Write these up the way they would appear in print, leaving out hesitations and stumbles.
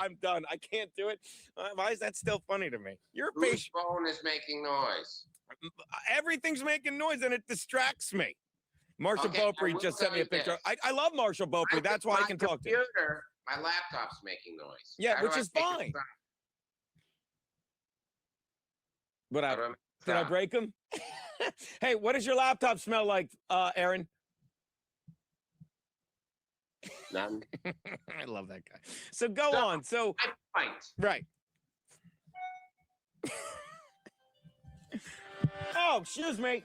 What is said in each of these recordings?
I'm done. I can't do it. Why is that still funny to me? You're a Whose patient. phone is making noise? Everything's making noise and it distracts me. Marshall Okay, I Beaupre will just sent me a tell you picture. this. I love Marshall Beaupre. That's why I can talk to him. My laptop's making noise. Yeah, How which do I is make it fine. stop? But How do I make it did I stop? break him? Hey, what does your laptop smell like, Aaron? None. I love that guy. So go on. So I fight. right. Oh, excuse me.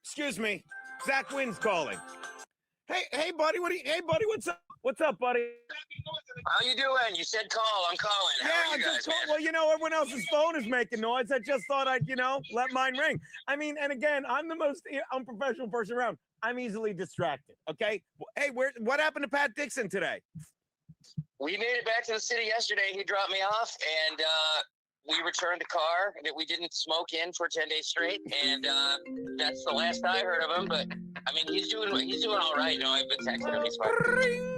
Excuse me. Zach Wynn's calling. Hey, buddy. Hey, buddy. What's up? What's up, buddy? How you doing? You said call. I'm calling. How are you guys, man? Well, everyone else's phone is making noise. I just thought I'd, let mine ring. I mean, and again, I'm the most unprofessional person around. I'm easily distracted. Okay. Hey, what happened to Pat Dixon today? We made it back to the city yesterday. He dropped me off, and we returned the car that we didn't smoke in for 10 days straight. And that's the last I heard of him. But I mean, he's doing all right. I've been texting him. He's fine.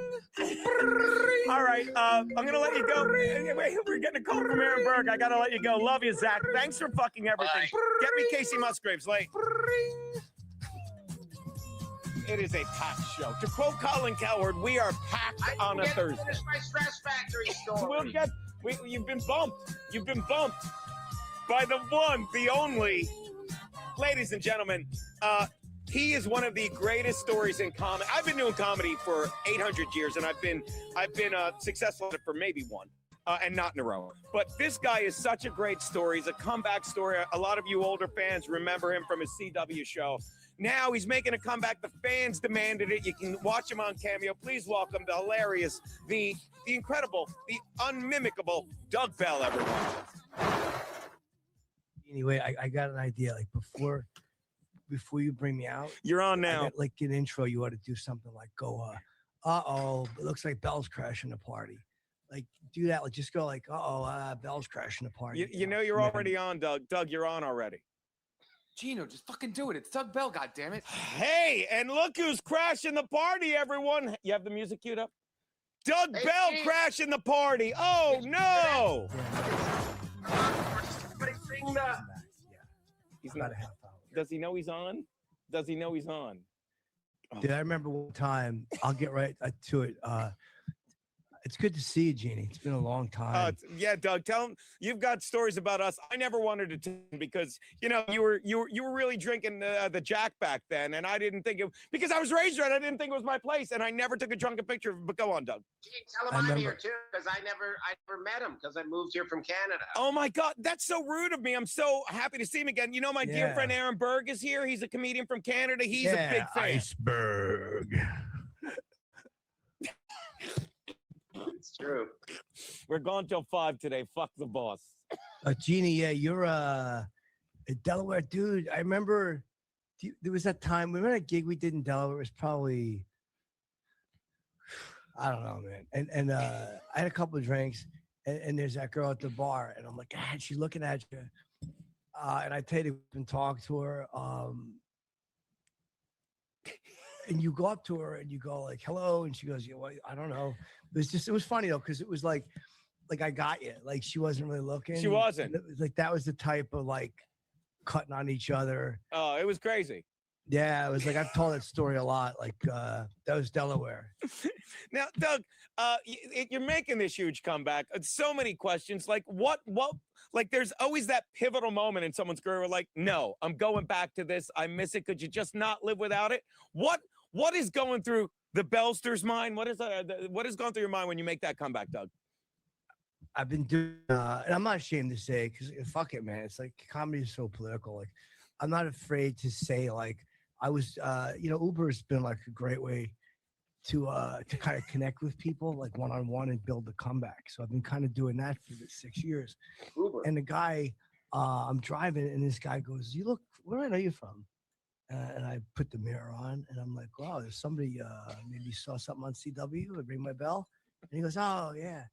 All right, I'm gonna let you go. We're getting a call from Aaron Berg. I gotta let you go. Love you, Zach. Thanks for fucking everything. Bye. Get me Casey Musgraves late. It is a packed show. To quote Colin Cowherd, we are packed on a Thursday. Finish my Stress Factory story. You've been bumped. You've been bumped by the one, the only. Ladies and gentlemen, he is one of the greatest stories in comedy. I've been doing comedy for 800 years, and I've been successful at it for maybe one, and not in a row. But this guy is such a great story. He's a comeback story. A lot of you older fans remember him from his CW show. Now he's making a comeback. The fans demanded it. You can watch him on Cameo. Please welcome the hilarious, the incredible, the unmimicable Doug Bell, everyone. Anyway, I got an idea. Like before you bring me out, you're on now. Like an intro, you ought to do something like go, it looks like Bell's crashing the party. Like do that. Like just go like, Bell's crashing the party. You're already on, Doug. Doug, you're on already. Geno, just fucking do it. It's Doug Bell, goddammit. Hey, and look who's crashing the party, everyone. You have the music queued up? Doug Bell crashing the party. Oh, no. He's not a half hour. Does he know he's on? Does he know he's on? Oh. Dude, I remember one time. I'll get right to it. It's good to see you, Jeannie. It's been a long time. Yeah, Doug, tell him you've got stories about us. I never wanted to tell him because you were really drinking the Jack back then, and I didn't think because I was raised right. I didn't think it was my place, and I never took a drunken picture. But go on, Doug. Gee, tell him I'm here too, because I never met him because I moved here from Canada. Oh my God, that's so rude of me. I'm so happy to see him again. My dear friend Aaron Berg is here. He's a comedian from Canada. He's a big fan. Iceberg. It's true. We're going till 5 today. Fuck the boss. Jeannie, yeah, you're a Delaware dude. I remember there was that time. Remember that gig we did in Delaware? It was probably, I don't know, man. And I had a couple of drinks, and there's that girl at the bar, and I'm like, God, she's looking at you. And I tell you and talk to her. And you go up to her and you go like, hello. And she goes, I don't know. It was funny though. Cause it was like I got you. Like she wasn't really looking. She wasn't. It was like, that was the type of like cutting on each other. Oh, it was crazy. Yeah. It was like, I've told that story a lot. Like that was Delaware. Now, Doug, you're making this huge comeback. So many questions. Like like there's always that pivotal moment in someone's career where like, no, I'm going back to this. I miss it. Could you just not live without it? What is going through the Bellster's mind? What is going through your mind when you make that comeback, Doug? I've been doing, and I'm not ashamed to say it because fuck it, man. It's like comedy is so political. Like I'm not afraid to say like I was, Uber's been like a great way to kind of connect with people like one-on-one and build a comeback. So I've been kind of doing that for the 6 years. Uber. And the guy, I'm driving and this guy goes, you look, where do I know you from? And I put the mirror on and I'm like, wow, there's somebody, maybe saw something on CW, I ring my bell. And he goes, oh yeah.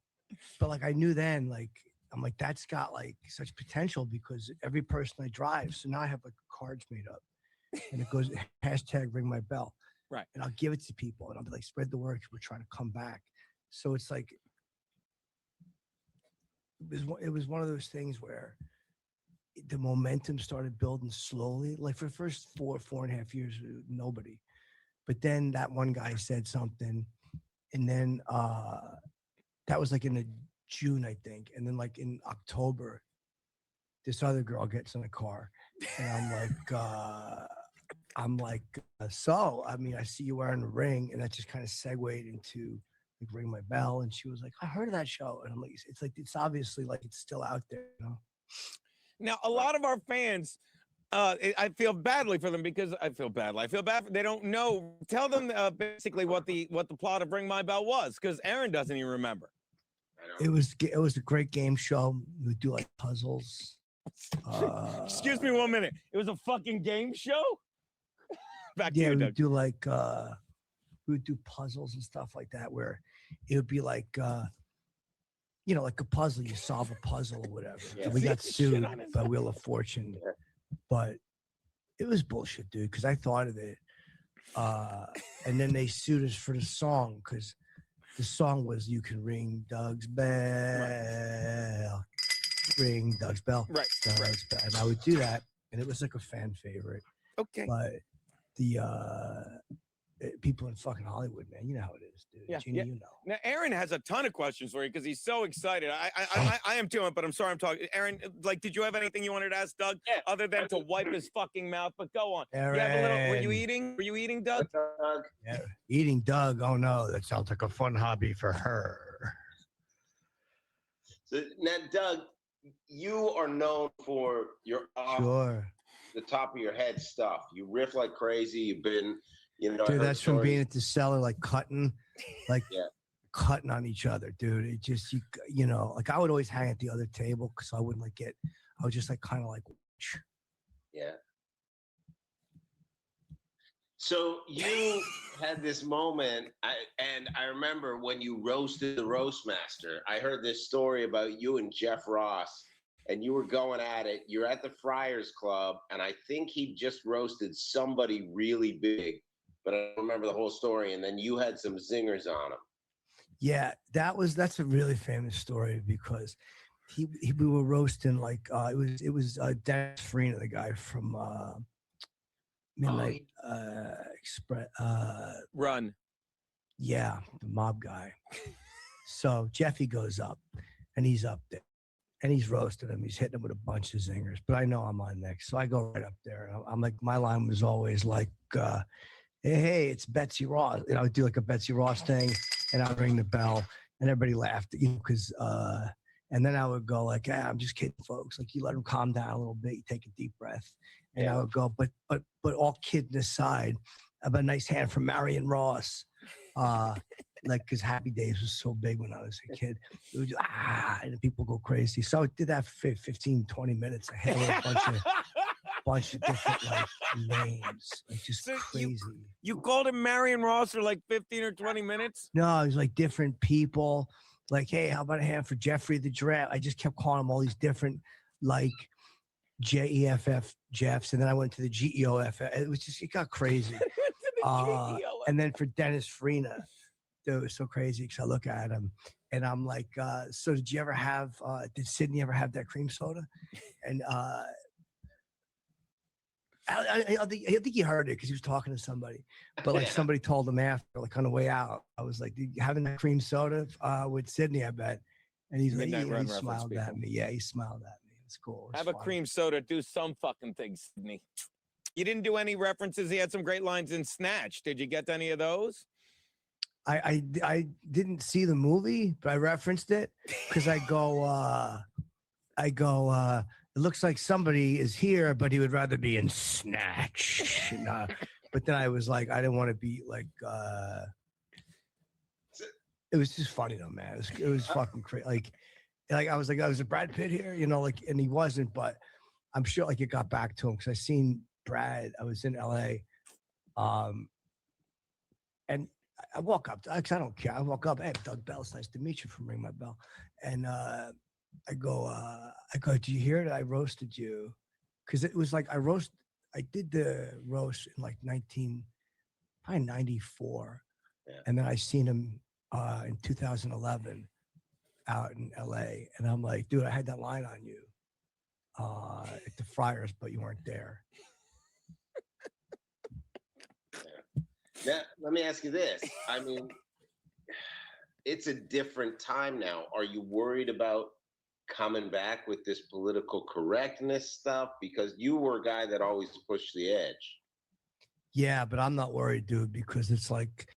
But like, I knew then, like, I'm like, that's got like such potential because every person I drive. So now I have like cards made up and it goes hashtag ring my bell. Right. And I'll give it to people and I'll be like, spread the word. We're trying to come back. So it's like, it was one of those things where the momentum started building slowly. Like for the first 4.5 years, nobody. But then that one guy said something, and then that was like in June, I think, and then like in October, this other girl gets in a car, and I'm like, so I mean, I see you wearing a ring, and that just kind of segued into like Ring My Bell, and she was like, I heard of that show, and I'm like, it's obviously like it's still out there, you know. Now, a lot of our fans, I feel badly for them because I feel badly. I feel bad they don't know. Tell them basically what the plot of Ring My Bell was, because Aaron doesn't even remember. It was a great game show. We would do like puzzles. Excuse me 1 minute. It was a fucking game show. Back to you, we Doug. would do like we would do puzzles and stuff like that, where it would be like like a puzzle. You solve a puzzle or whatever. Yeah. We got sued by Wheel of Fortune, but it was bullshit, dude. Because I thought of it, and then they sued us for the song because the song was "You Can Ring Doug's Bell." Ring Doug's bell. Right. Doug's bell. And I would do that, and it was like a fan favorite. Okay. But the people in fucking Hollywood, man, you know how it is, dude. Yeah, Geno, you know. Now, Aaron has a ton of questions for you because he's so excited. I am too, but I'm sorry I'm talking. Aaron, like, did you have anything you wanted to ask Doug other than to wipe his fucking mouth? But go on. Aaron. You have a little, were you eating? Were you eating, Doug? Doug? Yeah, eating Doug. Oh no, that sounds like a fun hobby for her. So now, Doug, you are known for your off the top of your head stuff. You riff like crazy. You've been, dude, that's from being at the cellar, like cutting, cutting on each other, dude. It just, like I would always hang at the other table because I wouldn't I would just like kind of like, yeah. So you had this moment, and I remember when you roasted the roast master. I heard this story about you and Jeff Ross, and you were going at it. You're at the Friars Club, and I think he just roasted somebody really big, but I don't remember the whole story. And then you had some zingers on him. Yeah, that's a really famous story because we were roasting like it was Dennis Farina, the guy from Midnight Express. Run. Yeah, the mob guy. So Jeffy goes up, and he's up there, and he's roasting him. He's hitting him with a bunch of zingers. But I know I'm on next, so I go right up there. I'm like, my line was always like, "Hey, it's Betsy Ross." I would do like a Betsy Ross thing, and I'd ring the bell, and everybody laughed, because. And then I would go like, "I'm just kidding, folks. Like, you let them calm down a little bit. You take a deep breath." And I would go, but all kidding aside, I have a nice hand from Marion Ross. Like, because Happy Days was so big when I was a kid. It was and people go crazy. So I did that for 15, 20 minutes. I had a bunch of different like names, like just So crazy. You called him Marion Ross for like 15 or 20 minutes? No, it was like different people. Like, hey, how about a hand for Jeffrey the Giraffe? I just kept calling him all these different, like, Jeff Jeffs, and then I went to the GEOF. It got crazy. And then for Dennis Farina, dude, it was so crazy because I look at him and I'm like, so did Sydney ever have that cream soda? And I think he heard it because he was talking to somebody, but like somebody told him after, like on the way out. I was like, "Did you having that cream soda with Sydney?" I bet. And he's like, he smiled at me. Yeah, he smiled at me. It's cool. Have a cream soda. Do some fucking things, Sydney. You didn't do any references. He had some great lines in Snatch. Did you get to any of those? I didn't see the movie, but I referenced it because I go. It looks like somebody is here, but he would rather be in Snatch. But then I was like, I didn't want to be like. It was just funny though, man. It was fucking crazy. Like I was like, was a Brad Pitt here, and he wasn't. But I'm sure like it got back to him because I seen Brad. I was in LA, and I walk up because I don't care. I walk up, hey, Doug Bell, it's nice to meet you from Ring My Bell, and I go, do you hear that I roasted you? Because it was like I did the roast in like 94. Yeah. And then I seen him in 2011 out in LA. And I'm like, dude, I had that line on you at the Friars, but you weren't there. Now, let me ask you this. I mean, it's a different time now. Are you worried about coming back with this political correctness stuff? Because you were a guy that always pushed the edge. Yeah, but I'm not worried, dude, because it's like,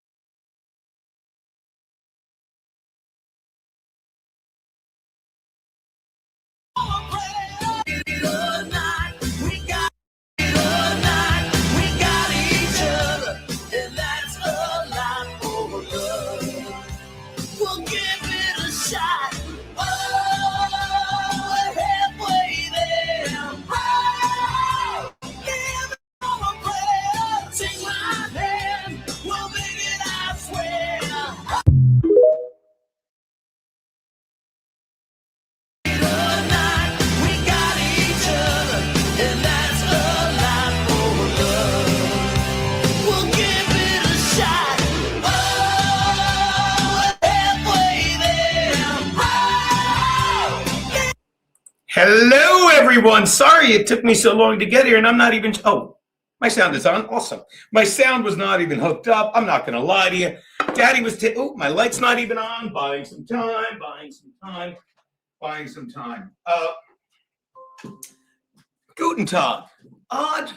Hello, everyone. Sorry it took me so long to get here, and I'm not even... Oh, my sound is on. Awesome. My sound was not even hooked up. I'm not going to lie to you. Daddy was... Oh, my light's not even on. Buying some time. Guten Tag. Odd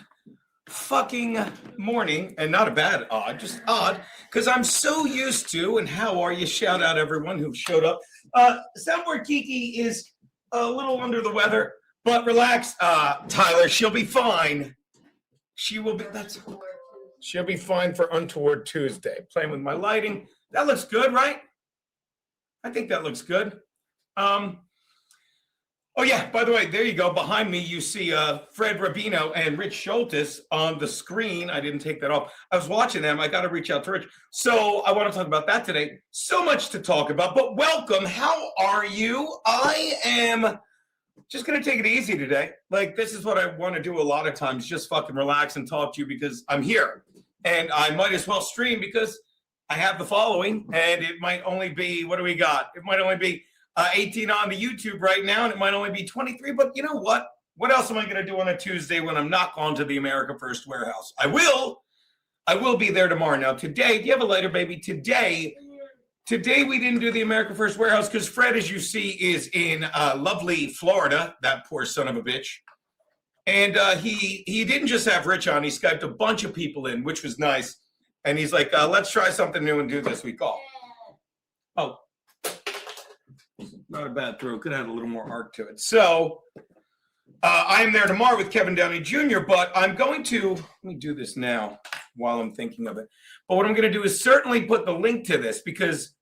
fucking morning, and not a bad odd, just odd, because I'm so used to, and how are you? Shout out everyone who showed up. Soundboard Kiki is a little under the weather, but relax, Tyler. She'll be fine. She'll be fine for Untoward Tuesday. Playing with my lighting. That looks good, right? I think that looks good. Oh yeah, by the way, there you go. Behind me, you see Fred Rabino and Rich Schultes on the screen. I didn't take that off. I was watching them. I got to reach out to Rich. So I want to talk about that today. So much to talk about, but welcome. How are you? I am just going to take it easy today. Like, this is what I want to do a lot of times, just fucking relax and talk to you because I'm here. And I might as well stream because I have the following, and it might only be, what do we got? It might only be 18 on the YouTube right now, and it might only be 23, but you know what? What else am I going to do on a Tuesday when I'm not going to the America First Warehouse? I will be there tomorrow. Now, today, do you have a lighter, baby? Today we didn't do the America First Warehouse because Fred, as you see, is in lovely Florida, that poor son of a bitch. And he didn't just have Rich on. He Skyped a bunch of people in, which was nice. And he's like, let's try something new and do this week off. Oh. Not a bad throw. Could have had a little more arc to it. So I'm there tomorrow with Kevin Downey Jr., but I'm going to, let me do this now while I'm thinking of it. But what I'm going to do is certainly put the link to this because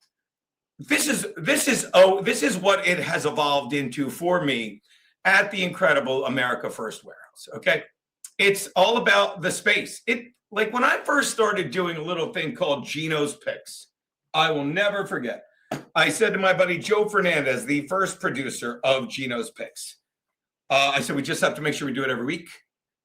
this is what it has evolved into for me at the incredible America First Warehouse. Okay. It's all about the space. Like when I first started doing a little thing called Geno's Picks, I will never forget. I said to my buddy Joe Fernandez, the first producer of Geno's Picks, I said, we just have to make sure we do it every week.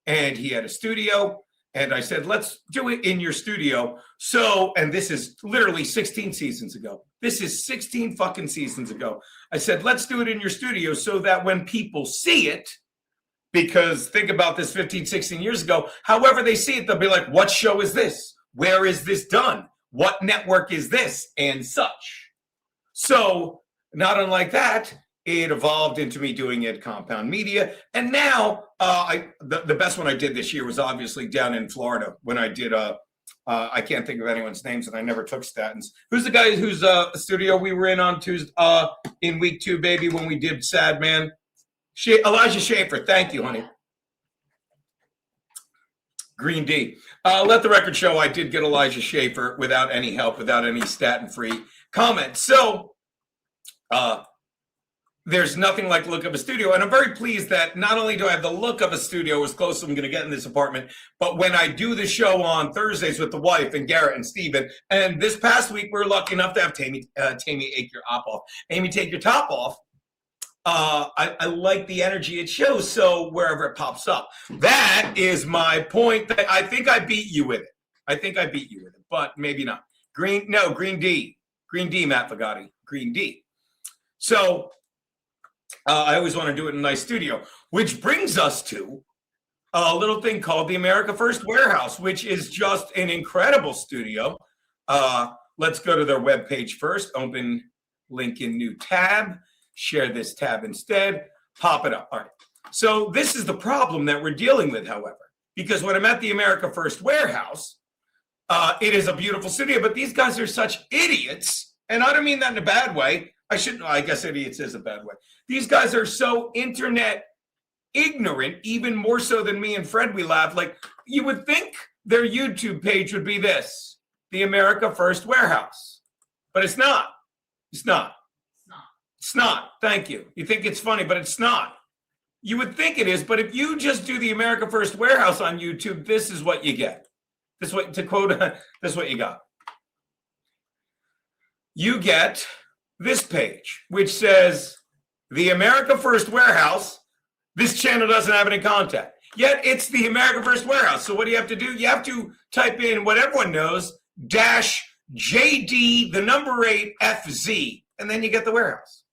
And he had a studio. And I said, let's do it in your studio. So, and this is literally 16 seasons ago. This is 16 fucking seasons ago. I said, let's do it in your studio so that when people see it, because think about this 15, 16 years ago, however they see it, they'll be like, what show is this? Where is this done? What network is this? And such. So not unlike that, it evolved into me doing it Compound Media. And now the best one I did this year was obviously down in Florida when I did, I can't think of anyone's names and I never took statins. Who's the guy whose studio we were in on Tuesday, in week 2, baby, when we did Sad Man? Elijah Schaefer. Thank you, honey. Green D. Let the record show I did get Elijah Schaefer without any help, without any statin-free comment. So there's nothing like the look of a studio. And I'm very pleased that not only do I have the look of a studio as close as I'm going to get in this apartment, but when I do the show on Thursdays with the wife and Garrett and Steven, and this past week, we were lucky enough to have Tammy take your top off. Amy, take your top off. I like the energy it shows, so wherever it pops up. That is my point. That I think I beat you with it. But maybe not. Green D. Green D, Matt Fagati. Green D. So I always want to do it in a nice studio, which brings us to a little thing called the America First Warehouse, which is just an incredible studio. Let's go to their webpage first. Open link in new tab. Share this tab instead. Pop it up. All right. So this is the problem that we're dealing with, however, because when I'm at the America First Warehouse, it is a beautiful studio, but these guys are such idiots, and I don't mean that in a bad way. I guess idiots is a bad way. These guys are so internet ignorant, even more so than me and Fred. We laugh. Like, you would think their YouTube page would be this, the America First Warehouse, but it's not. It's not. It's not. Thank you. You think it's funny, but it's not. You would think it is, but if you just do the America First Warehouse on YouTube, this is what you get. This is what, to quote, this is what you got. You get this page, which says the America First Warehouse. This channel doesn't have any content. Yet it's the America First Warehouse. So what do you have to do? You have to type in what everyone knows, -JD, the number 8, FZ, and then you get the warehouse.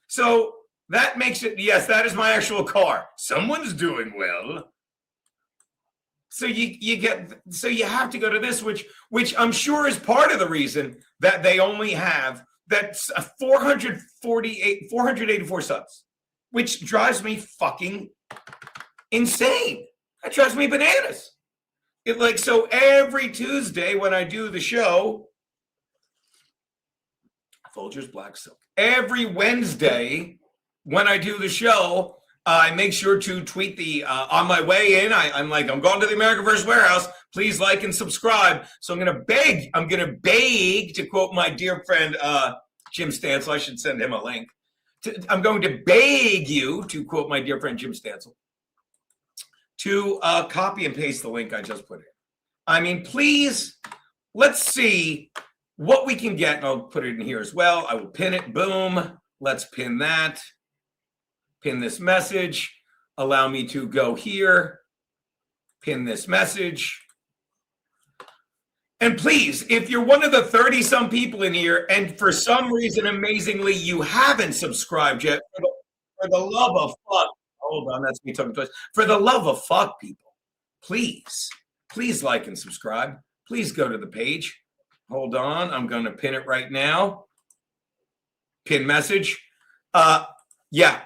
So that makes it, yes, that is my actual car. Someone's doing well. So you have to go to this, which I'm sure is part of the reason that they only have that's 484 subs, which drives me fucking insane. That drives me bananas. So every Tuesday when I do the show, Folgers Black Silk. Every Wednesday when I do the show, I make sure to tweet on my way in. I'm going to the America First Warehouse. Please like and subscribe. So I'm going to beg, to quote my dear friend Jim Stansel. I should send him a link. I'm going to beg you, to quote my dear friend Jim Stansel, to copy and paste the link I just put in. I mean, please, let's see what we can get. And I'll put it in here as well. I will pin it. Boom. Let's pin that. Pin this message. Allow me to go here. Pin this message. And please, if you're one of the 30-some people in here, and for some reason, amazingly, you haven't subscribed yet, for the love of fuck, hold on, that's me talking twice. For the love of fuck, people, please like and subscribe. Please go to the page. Hold on, I'm going to pin it right now. Pin message. Yeah,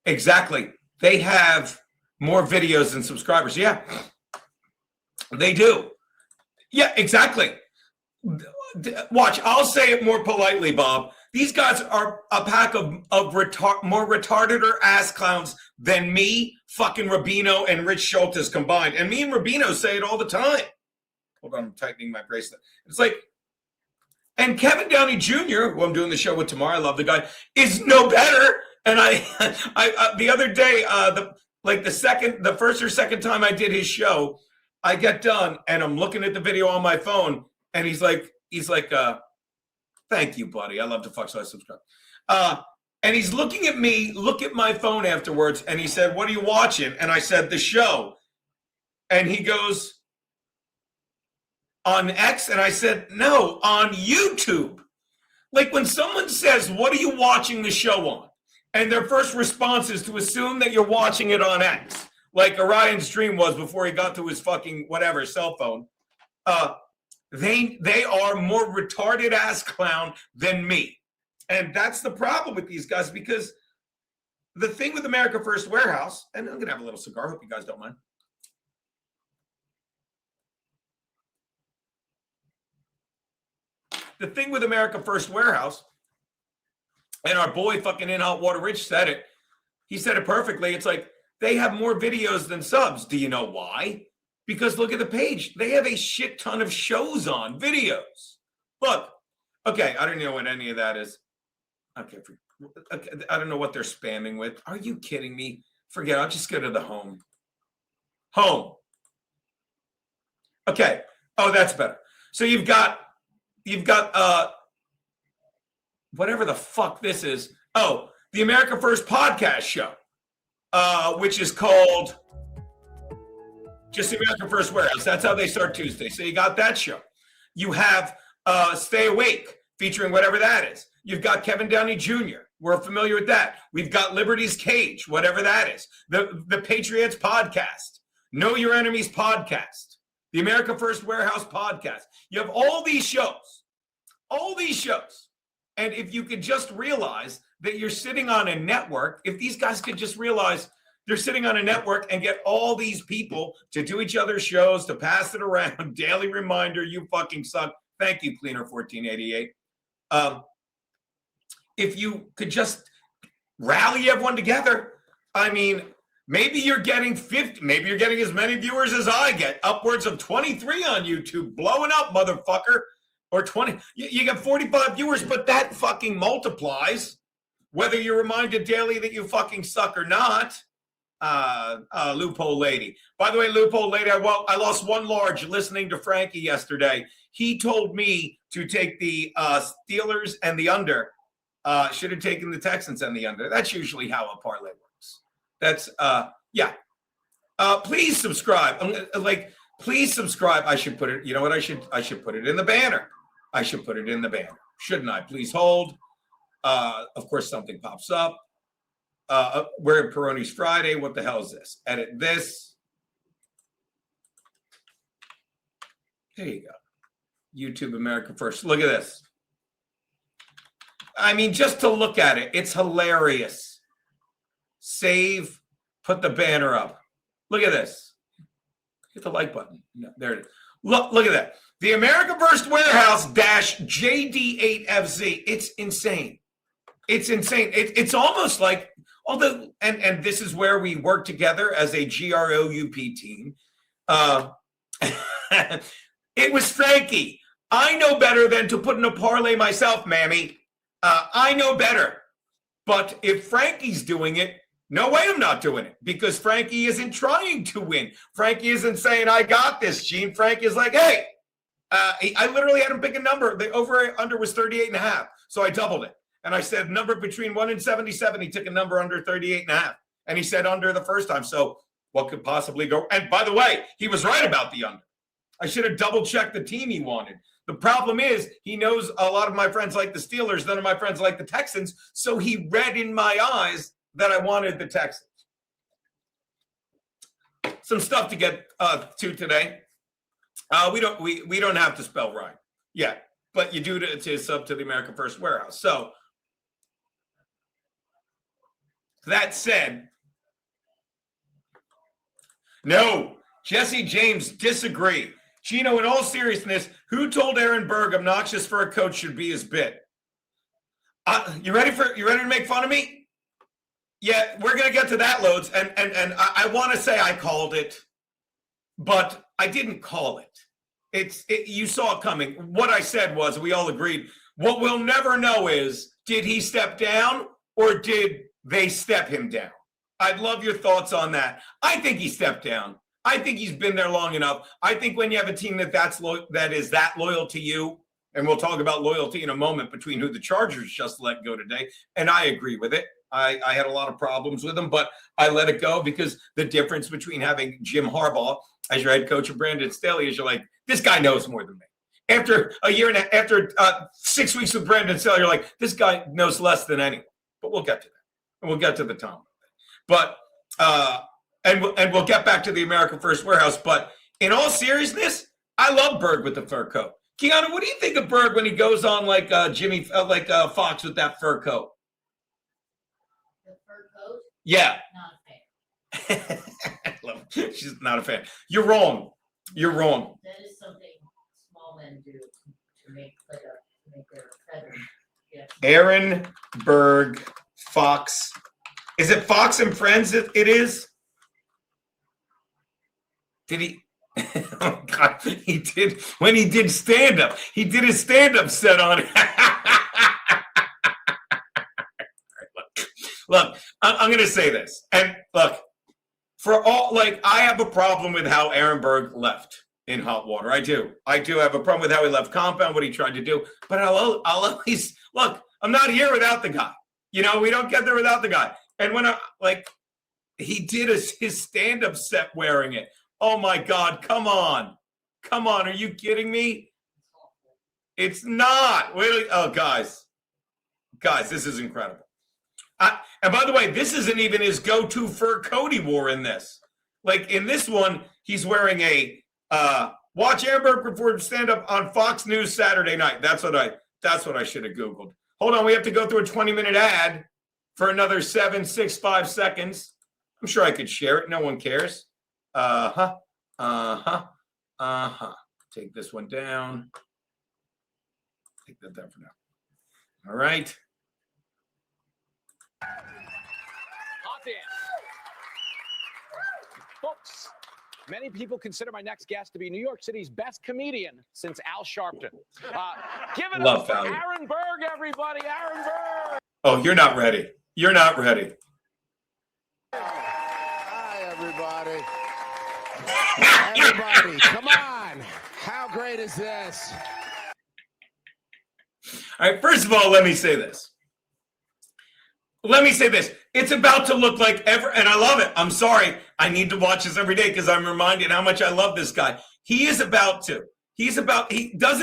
exactly. They have more videos than subscribers. Yeah, they do. Yeah, exactly. Watch, I'll say it more politely, Bob. These guys are a pack of more retarded or ass clowns than me, fucking Rubino, and Rich Schultes combined. And me and Rubino say it all the time. Hold on, I'm tightening my bracelet. It's like, and Kevin Downey Jr., who I'm doing the show with tomorrow, I love the guy, is no better. And I the other day, the first or second time I did his show, I get done and I'm looking at the video on my phone, and he's like, thank you, buddy. I love to fuck, so I subscribe. And he's looking at me, look at my phone afterwards, and he said, "What are you watching?" And I said, "The show." And he goes, "On X?" And I said, "No, on YouTube." Like when someone says, "What are you watching the show on?" and their first response is to assume that you're watching it on X, like Orion's dream was before he got to his fucking whatever cell phone. They are more retarded ass clown than me. And that's the problem with these guys, because the thing with America First Warehouse, and I'm going to have a little cigar, hope you guys don't mind. The thing with America First Warehouse, and our boy fucking in Hot Water Rich said it. He said it perfectly. It's like they have more videos than subs. Do you know why? Because look at the page. They have a shit ton of shows on, videos. Look. Okay, I don't know what any of that is. Okay, I don't know what they're spamming with. Are you kidding me? Forget it. I'll just go to the home. Home. Okay. Oh, that's better. So you've got whatever the fuck this is. Oh, the America First podcast show, which is called just the America First Warehouse. That's how they start Tuesday. So you got that show. You have Stay Awake, featuring whatever that is. You've got Kevin Downey Jr., We're familiar with that. We've got Liberty's Cage, whatever that is. The Patriots podcast, Know Your Enemies podcast, the America First Warehouse podcast. You have all these shows. And if you could just realize that you're sitting on a network, if these guys could just realize they're sitting on a network and get all these people to do each other's shows, to pass it around, daily reminder, you fucking suck. Thank you, Cleaner1488. If you could just rally everyone together, I mean, maybe you're getting 50, maybe you're getting as many viewers as I get, upwards of 23 on YouTube, blowing up, motherfucker, or 20. You get 45 viewers, but that fucking multiplies, whether you're reminded daily that you fucking suck or not. Loophole Lady. By the way, Loophole Lady, I lost one large listening to Frankie yesterday. He told me to take the Steelers and the under. Should have taken the Texans and the under. That's usually how a parlay works. That's yeah. Please subscribe. Please subscribe. I should put it. You know what? I should put it in the banner. I should put it in the banner, shouldn't I? Please hold. Of course, something pops up. We're at Peroni's Friday. What the hell is this? Edit this. There you go. YouTube America First. Look at this. I mean, just to look at it, it's hilarious. Save, put the banner up. Look at this. Hit the like button. No, there it is. Look at that. The America First Warehouse -JD8FZ. It's insane. It's insane. It's almost like, although, and this is where we work together as a GROUP team. It was Frankie. I know better than to put in a parlay myself, Mammy. I know better. But if Frankie's doing it, no way I'm not doing it, because Frankie isn't trying to win. Frankie isn't saying, I got this, Gene. Frankie is like, hey, I literally had him pick a number. The over-under was 38.5. So I doubled it. And I said number between 1 and 77. He took a number under 38.5. And he said under the first time. So what could possibly go? And by the way, he was right about the under. I should have double-checked the team he wanted. The problem is he knows a lot of my friends like the Steelers. None of my friends like the Texans. So he read in my eyes that I wanted the Texans. Some stuff to get to today. We don't have to spell right. Yeah, but you do to sub to the America First Warehouse. So that said, no, Jesse James disagree. Geno, in all seriousness, who told Aaron Berg obnoxious for a coach should be his bit? You ready to make fun of me? Yeah, we're gonna get to that, Loads, and I want to say I called it, but I didn't call it. You saw it coming. What I said was, we all agreed. What we'll never know is, did he step down or did they step him down? I'd love your thoughts on that. I think he stepped down. I think he's been there long enough. I think when you have a team that is that loyal to you, and we'll talk about loyalty in a moment between who the Chargers just let go today, and I agree with it. I had a lot of problems with him, but I let it go because the difference between having Jim Harbaugh as your head coach and Brandon Staley is you're like, this guy knows more than me. After a year and after 6 weeks with Brandon Staley, you're like, this guy knows less than anyone. But we'll get to that. And we'll get to the Tom. But and we'll get back to the America First Warehouse. But in all seriousness, I love Berg with the fur coat. Keanu, what do you think of Berg when he goes on like Fox with that fur coat? The fur coat? Yeah. Not a fan. She's not a fan. You're wrong. You're wrong. That is something small men do to make their feathers. Yeah. Aaron Berg, Fox. Is it Fox and Friends? It is. Did he? Oh God, he did. When he did stand up, he did his stand up set on it. Look, I'm going to say this, and look, for all, like, I have a problem with how Aaron Berg left in hot water. I do have a problem with how he left compound, what he tried to do. But I'll always look. I'm not here without the guy. You know, we don't get there without the guy. And when he did his stand up set wearing it. Oh my God! Come on! Are you kidding me? It's not. Wait, oh, guys, this is incredible. And by the way, this isn't even his go-to fur coat he wore in this. Like in this one, he's wearing a watch Amber before stand-up on Fox News Saturday night. That's what I should have Googled. Hold on, we have to go through a 20-minute ad for another 7, 6, 5 seconds. I'm sure I could share it. No one cares. Take this one down. Take that down for now. All right. Hot dance. Folks, many people consider my next guest to be New York City's best comedian since Al Sharpton. Give it up for Aaron Berg, everybody. Aaron Berg. Oh, you're not ready. You're not ready. Hi, everybody. Everybody, come on. How great is this? All right, first of all, let me say this. It's about to look like and I love it. I'm sorry. I need to watch this every day because I'm reminded how much I love this guy. Doesn't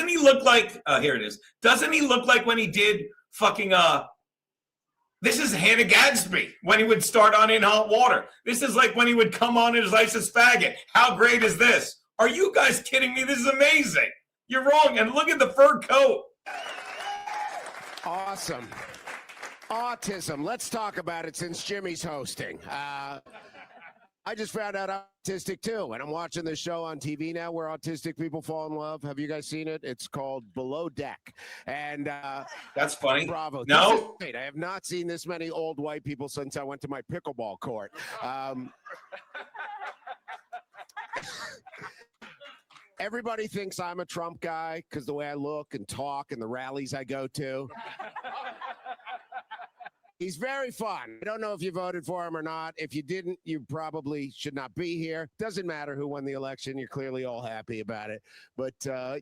he look like, here it is. Doesn't he look like when he did fucking, this is Hannah Gadsby when he would start on In Hot Water. This is like when he would come on as ISIS faggot. How great is this? Are you guys kidding me? This is amazing. You're wrong. And look at the fur coat. Awesome. Autism. Let's talk about it since Jimmy's hosting. I just found out I'm autistic too, and I'm watching this show on TV now where autistic people fall in love. Have you guys seen it? It's called Below Deck. And that's funny. Bravo. No. I have not seen this many old white people since I went to my pickleball court. Everybody thinks I'm a Trump guy because the way I look and talk and the rallies I go to. He's very fun. I don't know if you voted for him or not. If you didn't, you probably should not be here. Doesn't matter who won the election. You're clearly all happy about it. But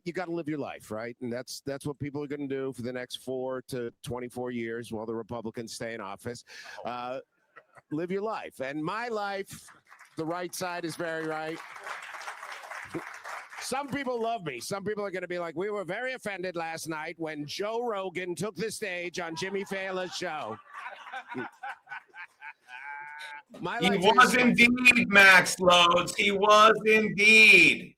you got to live your life, right? And that's what people are going to do for the next 4 to 24 years while the Republicans stay in office. Live your life. And my life, the right side is very right. Some people love me. Some people are going to be like, we were very offended last night when Joe Rogan took the stage on Jimmy Fallon's show. He was indeed, Max Loads. He was indeed.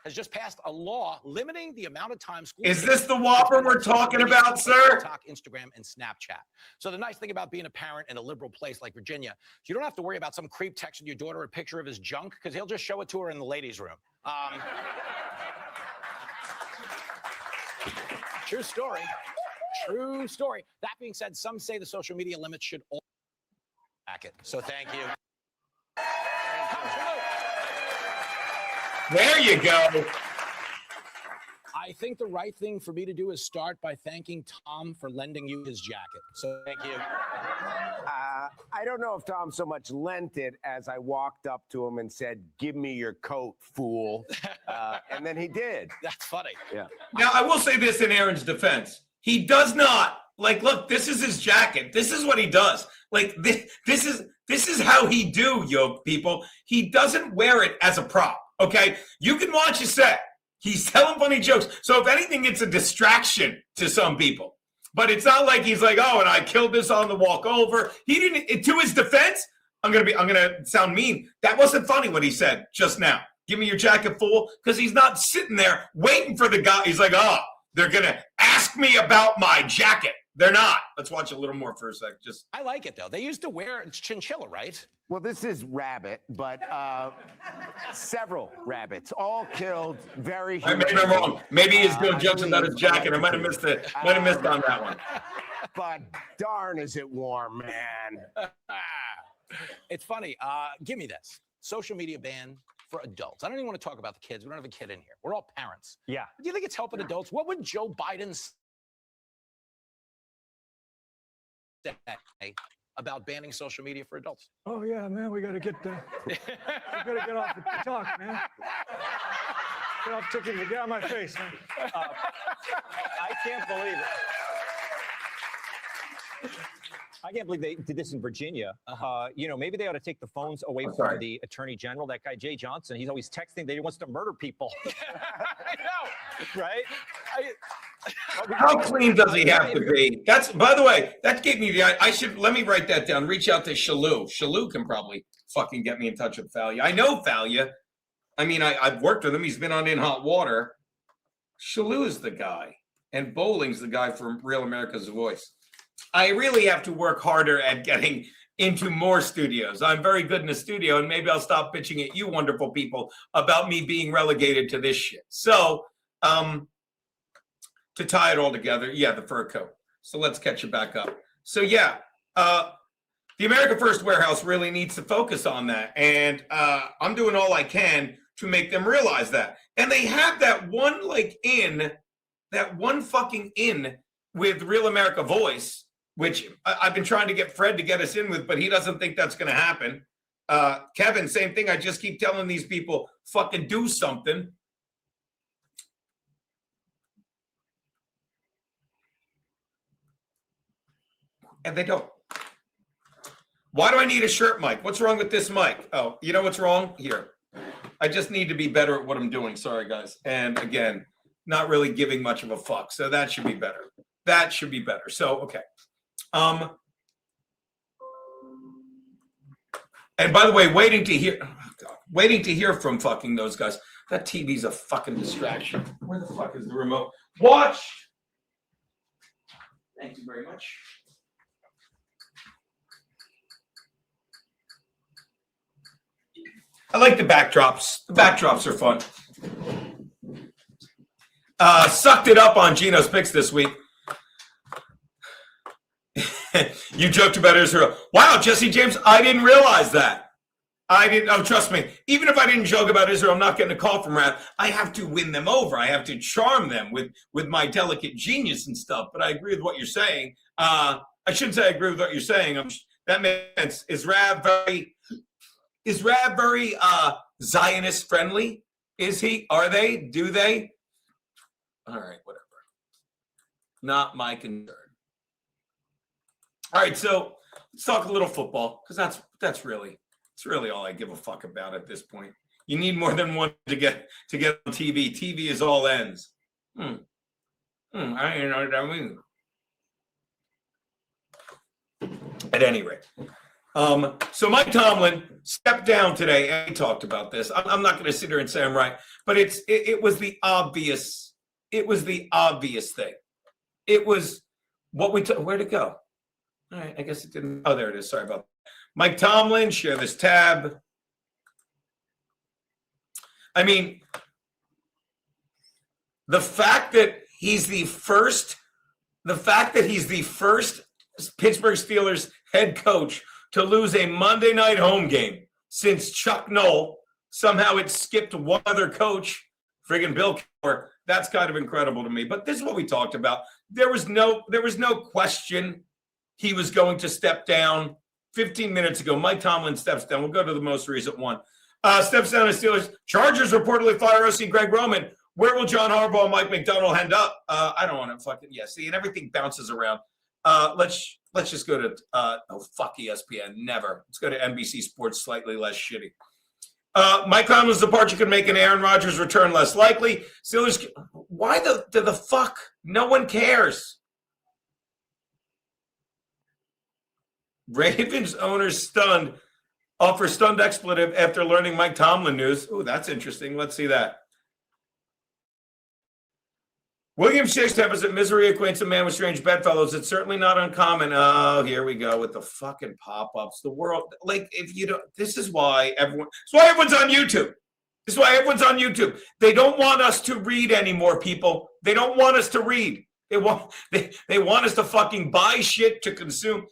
Has just passed a law limiting the amount of time schools. Is this the Whopper we're talking about, sir? TikTok, Instagram, and Snapchat. So the nice thing about being a parent in a liberal place like Virginia, you don't have to worry about some creep texting your daughter a picture of his junk because he'll just show it to her in the ladies' room. True story. True story. That being said, some say the social media limits should all back it. So thank you. There you go. I think the right thing for me to do is start by thanking Tom for lending you his jacket. So thank you. I don't know if Tom so much lent it as I walked up to him and said, give me your coat, fool. And then he did. That's funny. Yeah. Now, I will say this in Aaron's defense. He does not, like, look, this is his jacket. This is what he does. Like, this is how he do, yo, people. He doesn't wear it as a prop, okay? You can watch his set. He's telling funny jokes. So if anything, it's a distraction to some people. But it's not like he's like, oh, and I killed this on the walk over. He didn't, to his defense, I'm gonna sound mean. That wasn't funny what he said just now. Give me your jacket, fool. Because he's not sitting there waiting for the guy. He's like, oh, they're gonna ask me about my jacket. They're not. Let's watch a little more for a sec. I like it though. They used to wear chinchilla, right? Well, this is rabbit, but several rabbits, all killed very I may be wrong. Maybe he's doing jokes about his jacket. I might have missed it. Might have missed on that one. But darn is it warm, man. It's funny. Give me this. Social media ban for adults. I don't even want to talk about the kids. We don't have a kid in here. We're all parents. Yeah. Do you think it's helping adults? What would Joe Biden say about banning social media for adults? Oh yeah, man, we gotta get off the talk, man. Get off TikTok. Get out of my face, man. I can't believe it. I can't believe they did this in Virginia. Maybe they ought to take the phones away from the attorney general, that guy Jay Johnson. He's always texting that he wants to murder people. I know. Right? How clean does he have to be? That's, by the way, that gave me let me write that down. Reach out to Shalou. Shalou can probably fucking get me in touch with Falia. I know Falia. I mean, I've worked with him. He's been on In Hot Water. Shalou is the guy. And Bowling's the guy from Real America's Voice. I really have to work harder at getting into more studios. I'm very good in the studio, and maybe I'll stop bitching at you wonderful people about me being relegated to this shit. So, to tie it all together, yeah, the fur coat. So let's catch it back up. So yeah, the America First Warehouse really needs to focus on that. And I'm doing all I can to make them realize that. And they have that one fucking in with Real America Voice, which I've been trying to get Fred to get us in with, but he doesn't think that's going to happen. Kevin, same thing. I just keep telling these people, fucking do something. And they don't. Why do I need a shirt mic? What's wrong with this mic? Oh, you know what's wrong? Here. I just need to be better at what I'm doing. Sorry, guys. And again, not really giving much of a fuck. So that should be better. That should be better. So, okay. And by the way, waiting to hear from fucking those guys. That TV's a fucking distraction. Where the fuck is the remote? Watch. Thank you very much. I like the backdrops. The backdrops are fun. Sucked it up on Geno's picks this week. You joked about Israel. Wow, Jesse James, I didn't realize that. Oh, trust me. Even if I didn't joke about Israel, I'm not getting a call from Rav. I have to win them over. I have to charm them with my delicate genius and stuff. But I agree with what you're saying. I shouldn't say I agree with what you're saying. That makes sense. Is Rav very Zionist friendly? Is he? Are they? Do they? All right, whatever. Not my concern. All right, so let's talk a little football, because that's really all I give a fuck about at this point. You need more than one to get on TV. TV is all ends. I don't know what I mean. At any rate. So Mike Tomlin stepped down today, and he talked about this. I'm not going to sit here and say I'm right, but it was the obvious. It was the obvious thing. It was what we took. Where'd it go? All right, I guess it didn't. Oh, there it is. Sorry about that. Mike Tomlin, share this tab. I mean, the fact that he's the first Pittsburgh Steelers head coach to lose a Monday night home game since Chuck Noll. Somehow it skipped one other coach, friggin' Bill Cowher. That's kind of incredible to me. But this is what we talked about. There was no question he was going to step down. 15 minutes ago, Mike Tomlin steps down. We'll go to the most recent one. Steps down as Steelers. Chargers reportedly fire OC Greg Roman. Where will John Harbaugh and Mike McDonald end up? I don't want to fucking, see, and everything bounces around. Let's just go to, fuck ESPN. Never. Let's go to NBC Sports, slightly less shitty. Mike Tomlin's departure could make an Aaron Rodgers return less likely. Steelers, why the fuck? No one cares. Ravens owners stunned, offer stunned expletive after learning Mike Tomlin news. Oh, that's interesting. Let's see that. William Shakespeare says that misery acquaints a man with strange bedfellows. It's certainly not uncommon. Oh, here we go with the fucking pop-ups. The world, like, if you don't, this is why everyone's on YouTube. This is why everyone's on YouTube. They don't want us to read anymore, people. They don't want us to read. They want us to fucking buy shit to consume.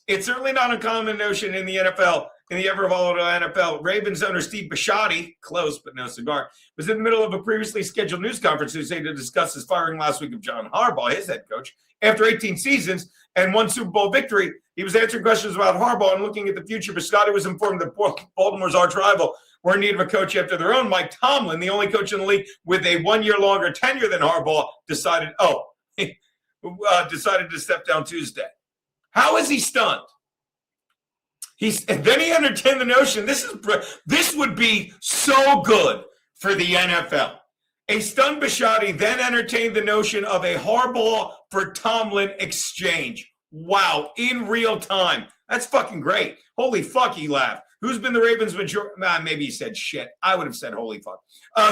It's certainly not a common notion in the NFL, in the ever-volatile NFL. Ravens owner Steve Bisciotti, close but no cigar, was in the middle of a previously scheduled news conference Tuesday to discuss his firing last week of John Harbaugh, his head coach. After 18 seasons and one Super Bowl victory, he was answering questions about Harbaugh and looking at the future. Bisciotti was informed that Baltimore's arch rival were in need of a coach after their own. Mike Tomlin, the only coach in the league with a 1 year longer tenure than Harbaugh, decided to step down Tuesday. How is he stunned? And then he entertained the notion this would be so good for the NFL. A stunned Bisciotti then entertained the notion of a Harbaugh for Tomlin exchange. Wow, in real time. That's fucking great. Holy fuck, he laughed. Who's been the Ravens majority? Maybe he said shit. I would have said holy fuck.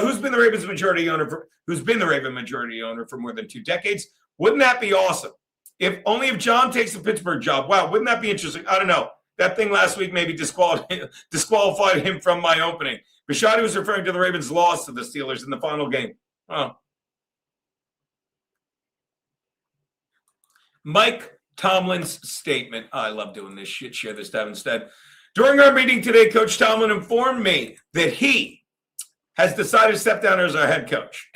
Who's been the Ravens majority owner for more than 2 decades? Wouldn't that be awesome? If John takes the Pittsburgh job. Wow, wouldn't that be interesting? I don't know. That thing last week maybe disqualified him from my opening. Bisciotti was referring to the Ravens' loss to the Steelers in the final game. Oh. Mike Tomlin's statement. I love doing this shit. Share this tab instead. During our meeting today, Coach Tomlin informed me that he has decided to step down as our head coach.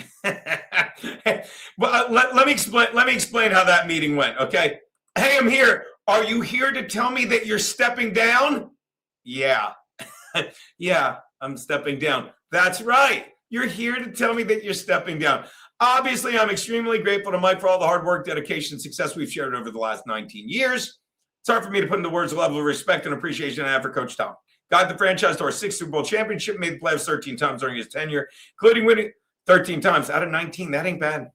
Well, let me explain how that meeting went, okay? Hey, I'm here. Are you here to tell me that you're stepping down? Yeah. Yeah, I'm stepping down. That's right. You're here to tell me that you're stepping down. Obviously, I'm extremely grateful to Mike for all the hard work, dedication, and success we've shared over the last 19 years. It's hard for me to put into words the level of respect and appreciation I have for Coach Tom. Guided the franchise to our 6th Super Bowl championship, made the playoffs 13 times during his tenure, including winning 13 times out of 19. That ain't bad.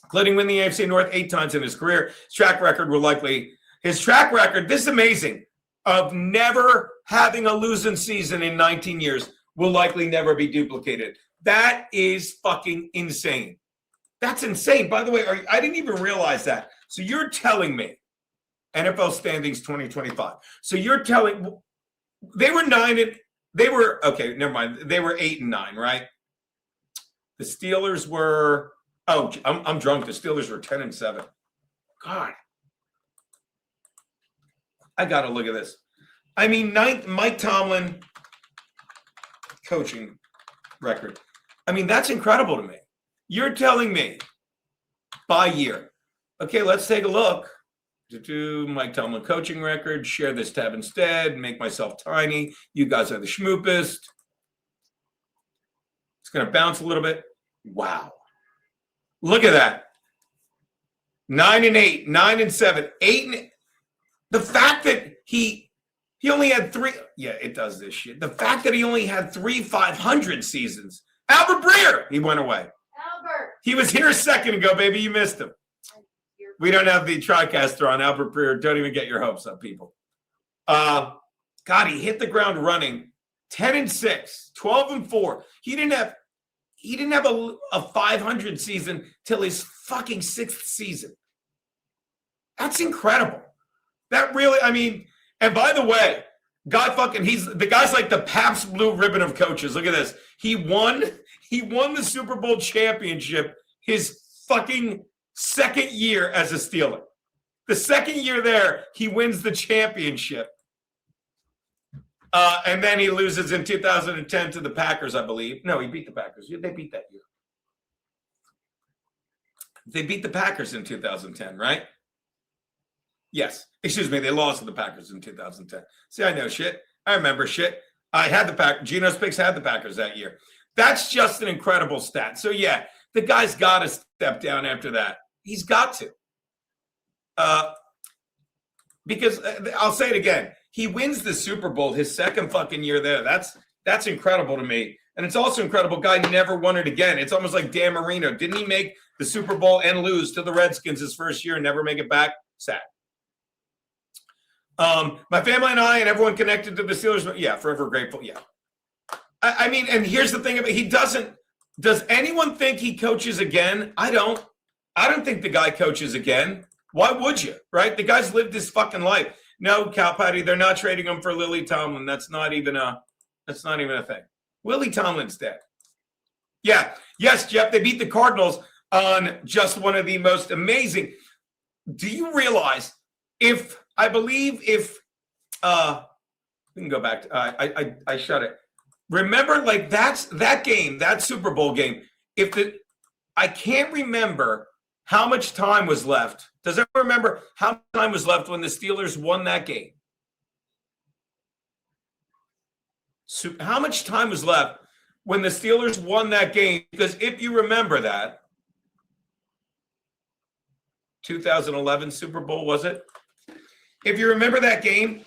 Including winning the AFC North 8 times in his career. His track record, this is amazing, of never having a losing season in 19 years will likely never be duplicated. That is fucking insane. That's insane. By the way, I didn't even realize that. So you're telling me, NFL standings 2025. So you're telling, they were 8-9, right? The Steelers were, I'm drunk. The Steelers were 10-7. God. I got to look at this. I mean, Mike Tomlin coaching record. I mean, that's incredible to me. You're telling me by year. Okay, let's take a look. Mike Tomlin coaching record. Share this tab instead. Make myself tiny. You guys are the schmoopest. It's going to bounce a little bit. Wow. Look at that. 9-8, 9-7, 8. The fact that he only had 3. Yeah, it does this shit. The fact that he only had 3 500 seasons. Albert Breer, he went away. Albert. He was here a second ago, baby. You missed him. We don't have the TriCaster on Albert Breer. Don't even get your hopes up, people. God, he hit the ground running. 10-6, 12-4. He didn't have a 500 season till his fucking 6th season. That's incredible. That really, I mean, and by the way, the guy's like the Pabst Blue Ribbon of coaches. Look at this. He won the Super Bowl championship his fucking 2nd year as a Steeler. The 2nd year there, he wins the championship. And then he loses in 2010 to the Packers, I believe. No, he beat the Packers. They beat that year. They beat the Packers in 2010, right? Yes. Excuse me. They lost to the Packers in 2010. See, I know shit. I remember shit. I had the Packers. Geno's picks had the Packers that year. That's just an incredible stat. So, yeah, the guy's got to step down after that. He's got to. Because I'll say it again. He wins the Super Bowl his 2nd fucking year there. That's incredible to me. And it's also incredible. Guy never won it again. It's almost like Dan Marino. Didn't he make the Super Bowl and lose to the Redskins his first year and never make it back? Sad. My family and I and everyone connected to the Steelers, yeah, forever grateful. Yeah. I mean, and here's the thing about he doesn't. Does anyone think he coaches again? I don't. I don't think the guy coaches again. Why would you? Right? The guy's lived his fucking life. No, Cal Patty, they're not trading him for Lily Tomlin. That's not even a thing. Willie Tomlin's dead. Yeah. Yes, Jeff, they beat the Cardinals on just one of the most amazing. Do you realize we can go back to, I shut it. Remember, like that game, that Super Bowl game, I can't remember how much time was left. Does everyone remember how much time was left when the Steelers won that game? So how much time was left when the Steelers won that game? Because if you remember that, 2011 Super Bowl, was it? If you remember that game,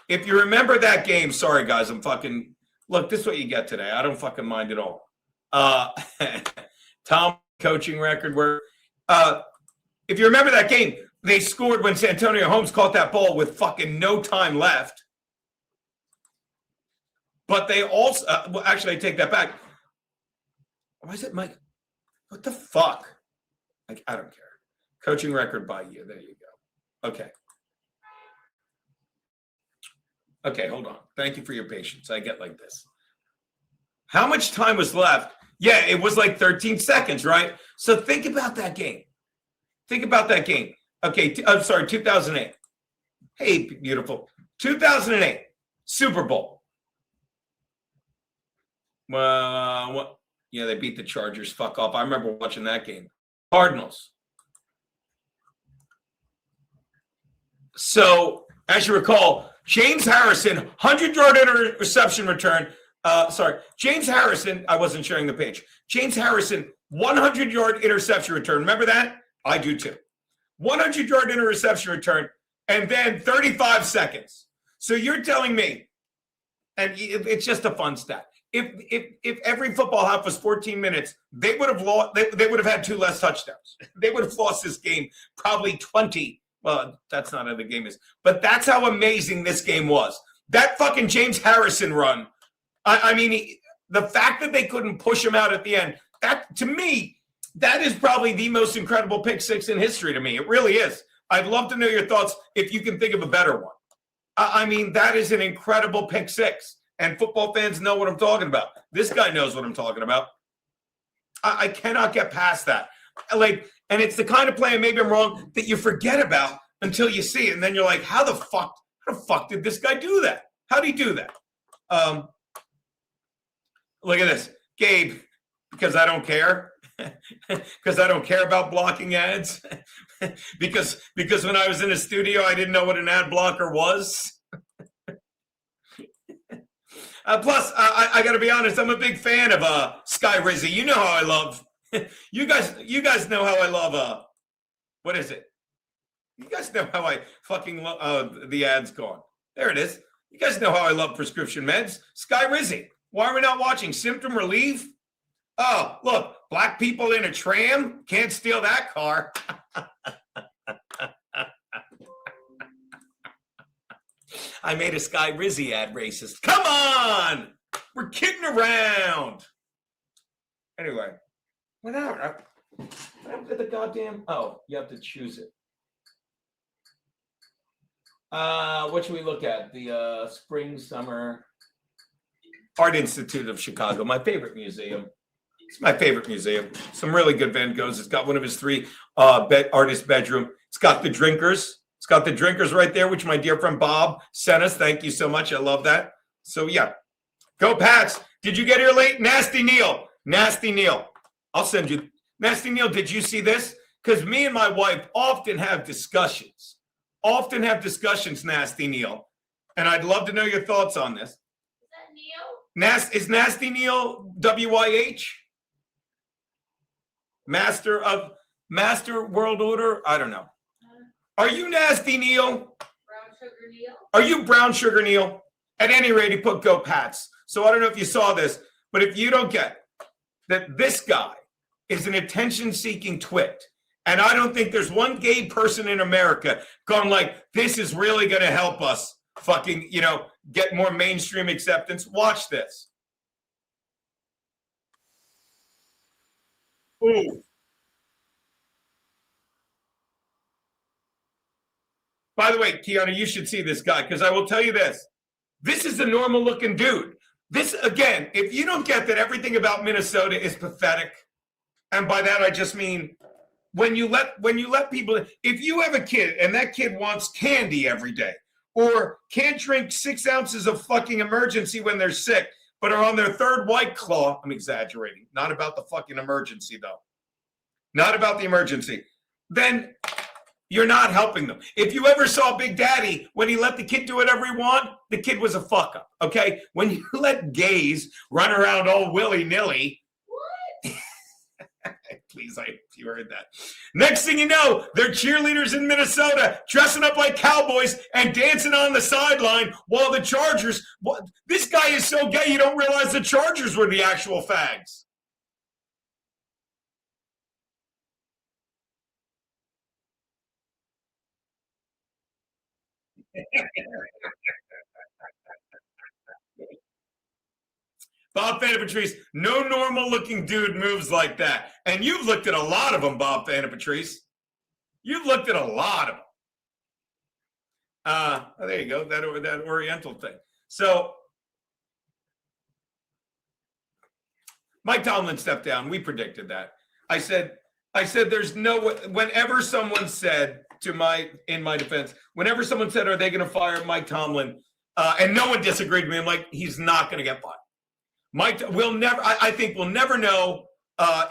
If you remember that game, sorry guys, I'm fucking look. This is what you get today. I don't fucking mind at all. Tom coaching record where if you remember that game, they scored when Santonio Holmes caught that ball with fucking no time left. But they also well, actually, I take that back. Why is it Mike? What the fuck? Like, I don't care. Coaching record by you. There you go. Okay. Okay, hold on. Thank you for your patience. I get like this. How much time was left? Yeah, it was like 13 seconds, right? So think about that game. Think about that game. Okay, I'm sorry, 2008. Hey, beautiful. 2008, Super Bowl. What? Yeah, they beat the Chargers. Fuck off. I remember watching that game. Cardinals. So, as you recall, James Harrison, 100-yard interception return. James Harrison, I wasn't sharing the page. James Harrison, 100-yard interception return. Remember that? I do too. 100-yard interception return, and then 35 seconds. So you're telling me, and it's just a fun stat. If every football half was 14 minutes, they would have lost. They would have had 2 less touchdowns. They would have lost this game probably 20. Well, that's not how the game is, but that's how amazing this game was. That fucking James Harrison run. I mean, the fact that they couldn't push him out at the end, that to me, that is probably the most incredible pick six in history to me. It really is. I'd love to know your thoughts if you can think of a better one. I mean, that is an incredible pick six, and football fans know what I'm talking about. This guy knows what I'm talking about. I cannot get past that. Like, and it's the kind of play, and maybe I'm wrong, that you forget about until you see it, and then you're like, how the fuck did this guy do that? How did he do that? Look at this. Gabe, because I don't care. Because I don't care about blocking ads. because when I was in a studio, I didn't know what an ad blocker was. Plus, I got to be honest, I'm a big fan of Sky Rizzy. You know how I love. You guys know how I love. What is it? You guys know how I fucking love. The ad's gone. There it is. You guys know how I love prescription meds. Sky Rizzy. Why are we not watching Symptom Relief? Oh, look, black people in a tram can't steal that car. I made a Sky Rizzy ad racist. Come on! We're kidding around. Anyway, whatever. The goddamn. Oh, you have to choose it. What should we look at? The spring, summer. Art Institute of Chicago, my favorite museum. It's my favorite museum. Some really good Van Goghs. It's got one of his 3 artist bedroom. It's got the drinkers. It's got the drinkers right there, which my dear friend Bob sent us. Thank you so much. I love that. So, yeah. Go Pats. Did you get here late? Nasty Neil. Nasty Neil. I'll send you. Nasty Neil, did you see this? Because me and my wife often have discussions. Nasty Neil. And I'd love to know your thoughts on this. Is that Neil? Is Nasty Neil WYH? Master World Order? I don't know. Are you Nasty Neil? Brown Sugar Neil? Are you Brown Sugar Neil? At any rate, he put Go Pats. So I don't know if you saw this, but if you don't get that this guy is an attention-seeking twit, and I don't think there's one gay person in America going like, this is really going to help us fucking, get more mainstream acceptance. Watch this. Ooh. By the way, Kiana, you should see this guy, because I will tell you this. This is a normal looking dude. This, again, if you don't get that everything about Minnesota is pathetic, and by that I just mean when you let people, if you have a kid and that kid wants candy every day, or can't drink 6 ounces of fucking emergency when they're sick, but are on their 3rd White Claw, I'm exaggerating, not about the fucking emergency though. Not about the emergency. Then you're not helping them. If you ever saw Big Daddy, when he let the kid do whatever he want, the kid was a fuck up, okay? When you let gays run around all willy-nilly. What? Please, you heard that. Next thing you know, they're cheerleaders in Minnesota dressing up like cowboys and dancing on the sideline while the Chargers. This guy is so gay, you don't realize the Chargers were the actual fags. Bob Patrice, no normal looking dude moves like that. And you've looked at a lot of them, Bob Patrice. You've looked at a lot of them. There you go, that Oriental thing. So Mike Tomlin stepped down. We predicted that. I said there's no way. Whenever someone said in my defense, whenever someone said, are they going to fire Mike Tomlin? And no one disagreed with me. I'm like, he's not going to get fired. Mike, I think we'll never know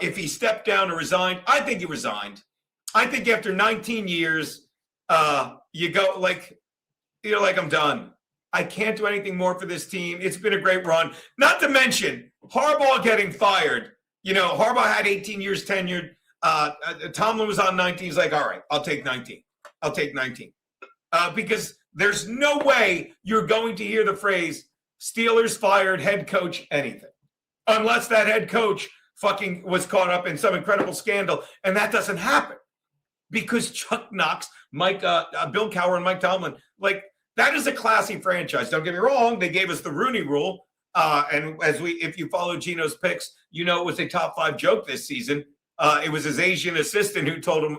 if he stepped down or resigned. I think he resigned. I think after 19 years, you go like, I'm done. I can't do anything more for this team. It's been a great run. Not to mention Harbaugh getting fired. Harbaugh had 18 years tenured. Tomlin was on 19. He's like, all right, I'll take 19. Because there's no way you're going to hear the phrase Steelers fired head coach anything, unless that head coach fucking was caught up in some incredible scandal, and that doesn't happen because Chuck Knox, Bill Cowher, and Mike Tomlin, like that is a classy franchise. Don't get me wrong; they gave us the Rooney Rule, and if you follow Geno's picks, it was a top 5 joke this season. It was his Asian assistant who told him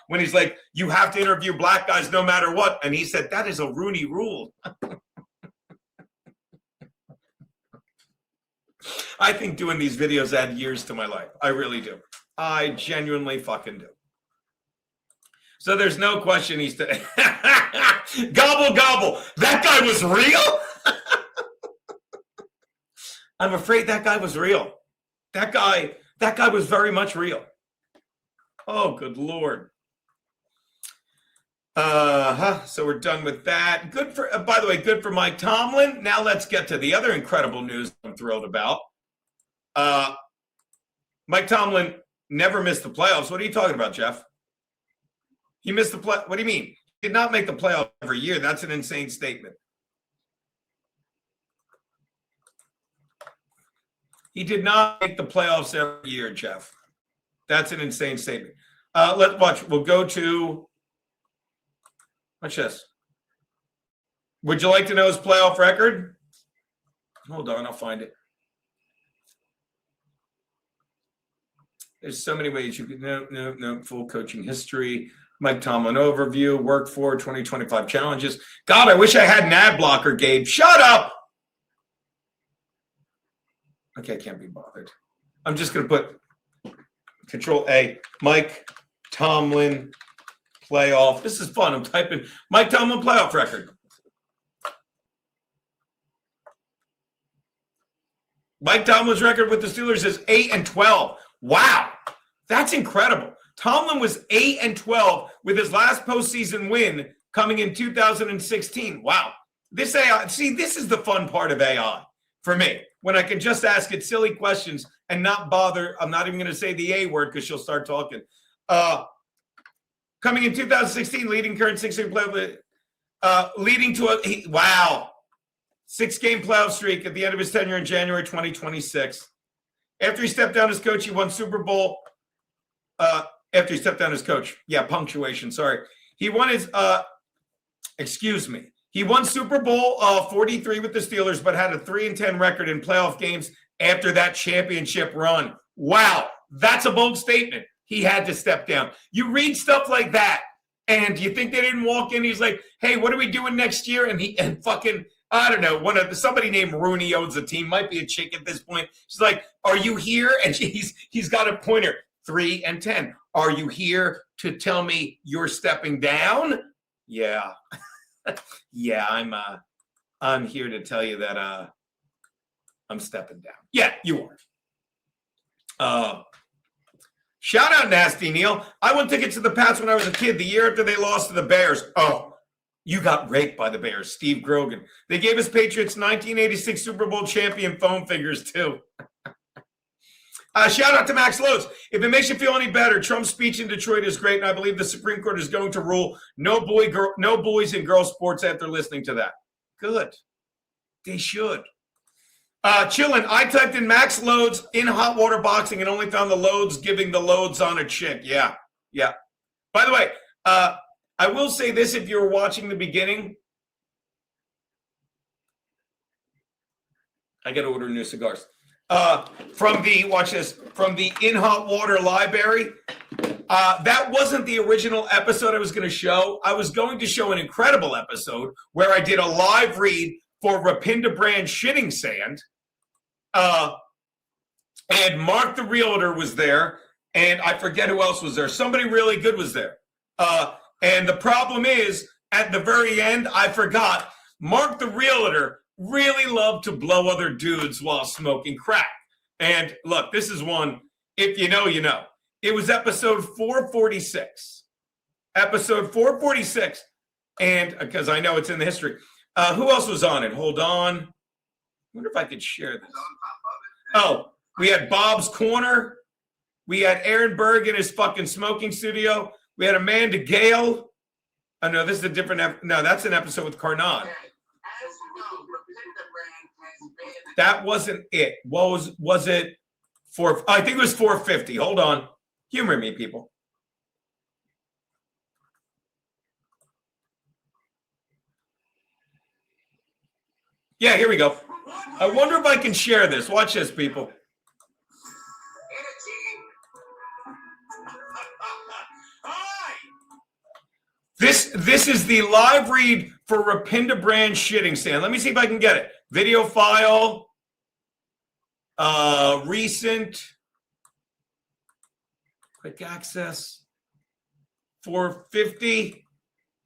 when he's like, "You have to interview black guys no matter what," and he said, "That is a Rooney Rule." I think doing these videos add years to my life. I really do. I genuinely fucking do. So there's no question he's gobble, gobble. That guy was real? I'm afraid that guy was real. That guy was very much real. Oh, good Lord. So we're done with that. By the way, good for Mike Tomlin. Now let's get to the other incredible news I'm thrilled about. Mike Tomlin never missed the playoffs. What are you talking about, Jeff? He missed the play. What do you mean? He did not make the playoffs every year. That's an insane statement. He did not make the playoffs every year, Jeff. That's an insane statement. Let's watch. We'll go to. Watch this. Would you like to know his playoff record? Hold on, I'll find it. There's so many ways you could no full coaching history. Mike Tomlin overview, work for 2025 challenges. God, I wish I had an ad blocker, Gabe. Shut up. Okay, I can't be bothered. I'm just going to put Control A. Mike Tomlin playoff. This is fun. I'm typing Mike Tomlin playoff record. Mike Tomlin's record with the Steelers is 8-12. Wow, that's incredible. Tomlin was 8-12 with his last postseason win coming in 2016. Wow. This AI, see, this is the fun part of AI for me, when I can just ask it silly questions and not bother. I'm not even going to say the A word because she'll start talking. Coming in 2016, leading current 6-game playoff, leading to a 6-game playoff streak at the end of his tenure in January 2026. After he stepped down as coach, he won Super Bowl. After he stepped down as coach, punctuation. Sorry, he won his. He won Super Bowl 43 with the Steelers, but had a 3-10 record in playoff games after that championship run. Wow, that's a bold statement. He had to step down. You read stuff like that, and you think they didn't walk in. He's like, "Hey, what are we doing next year?" And fucking. I don't know. Somebody named Rooney owns the team. Might be a chick at this point. She's like, "Are you here?" And he's got a pointer. 3-10. Are you here to tell me you're stepping down? Yeah, yeah. I'm here to tell you that I'm stepping down. Yeah, you are. Shout out, Nasty Neil. I won tickets to the Pats when I was a kid. The year after they lost to the Bears. Oh. You got raped by the Bears, Steve Grogan. They gave us Patriots 1986 Super Bowl champion foam figures, too. Shout out to Max Lowe's. If it makes you feel any better, Trump's speech in Detroit is great, and I believe the Supreme Court is going to rule no boys and girls sports after listening to that. Good. They should. Chillin', I typed in Max Loads in hot water boxing and only found the loads giving the loads on a chick. Yeah. By the way, I will say this if you were watching the beginning. I got to order new cigars. From the In Hot Water Library. That wasn't the original episode I was going to show. I was going to show an incredible episode where I did a live read for Rapinda brand shitting sand. And Mark the Realtor was there. And I forget who else was there. Somebody really good was there. And the problem is, at the very end, I forgot, Mark the Realtor really loved to blow other dudes while smoking crack. And look, this is one, if you know, you know. It was episode 446. Episode 446. And because I know it's in the history. Who else was on it? Hold on. I wonder if I could share this. Oh, we had Bob's Corner. We had Aaron Berg in his fucking smoking studio. We had Amanda Gale. Oh, no, this is a different. No, that's an episode with Carnot. That wasn't it. What was it? I think it was 450. Hold on. Humor me, people. Yeah, here we go. I wonder if I can share this. Watch this, people. This is the live read for Rapinda brand shitting sand. Let me see if I can get it. Video file. Recent. Quick access. 450.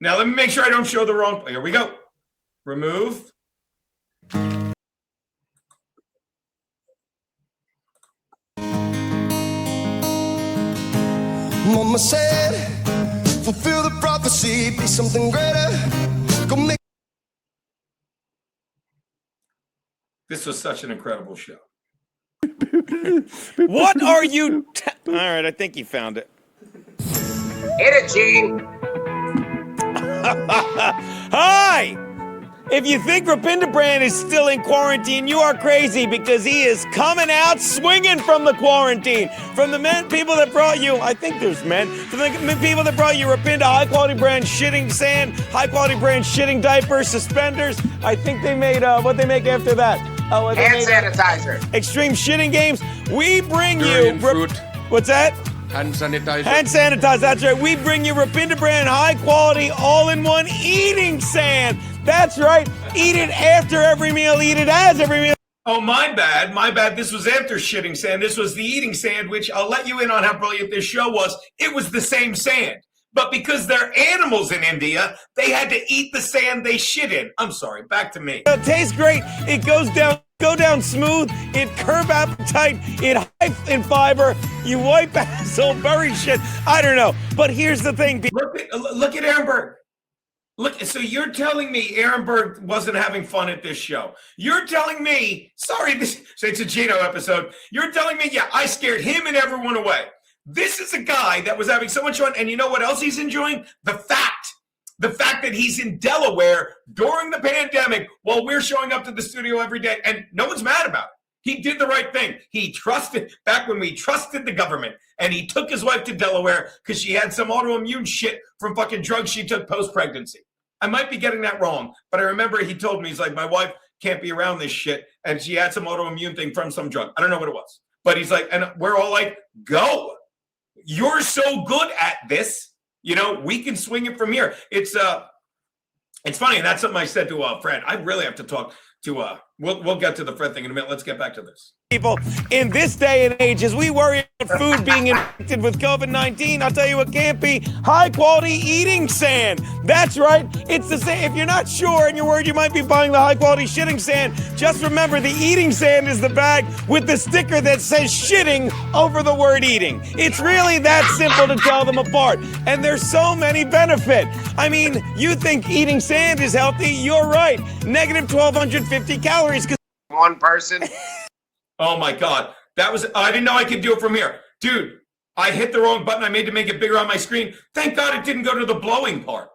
Now let me make sure I don't show the wrong. Here we go. Remove. Mama said, fulfill the prophecy, be something greater. Go make. This was such an incredible show. What are you? All right, I think you found it. Hit it, Gene. Hi! If you think Rapinda Brand is still in quarantine, you are crazy because he is coming out swinging from the quarantine. From the people that brought you, I think there's men, from the people that brought you Rapinda high-quality brand shitting sand, high-quality brand shitting diapers, suspenders. I think they made, what they make after that? Hand sanitizer. Extreme shitting games. We bring you... What's that? Hand sanitizer. Hand sanitizer, that's right. We bring you Rapinda brand high-quality, all-in-one eating sand. That's right. Eat it after every meal. Eat it as every meal. Oh, my bad. My bad. This was after shitting sand. This was the eating sand, which I'll let you in on how brilliant this show was. It was the same sand. But because they're animals in India, they had to eat the sand they shit in. I'm sorry. Back to me. It tastes great. It go down smooth. It curb appetite. It high in fiber. You wipe asshole, bury shit. I don't know. But here's the thing. Look at Aaron Berg. Look, so you're telling me Aaron Berg wasn't having fun at this show. You're telling me, so it's a Geno episode. You're telling me, yeah, I scared him and everyone away. This is a guy that was having so much fun. And you know what else he's enjoying? The fact that he's in Delaware during the pandemic while we're showing up to the studio every day. And no one's mad about it. He did the right thing. He trusted, back when we trusted the government, and he took his wife to Delaware because she had some autoimmune shit from fucking drugs she took post-pregnancy. I might be getting that wrong, but I remember he told me, he's like, my wife can't be around this shit, and she had some autoimmune thing from some drug. I don't know what it was. But he's like, and we're all like, go. You're so good at this. You know, we can swing it from here. It's funny, and that's something I said to Fred. I really have to talk to we'll get to the Fred thing in a minute. Let's get back to this. People, in this day and age, as we worry about food being infected with COVID-19, I'll tell you what can't be high-quality eating sand. That's right. It's the same. If you're not sure and you're worried you might be buying the high-quality shitting sand, just remember the eating sand is the bag with the sticker that says shitting over the word eating. It's really that simple to tell them apart. And there's so many benefits. I mean, you think eating sand is healthy. You're right. Negative 1,250 calories. One person. Oh, my God. I didn't know I could do it from here. Dude, I hit the wrong button. I made to make it bigger on my screen. Thank God it didn't go to the blowing part.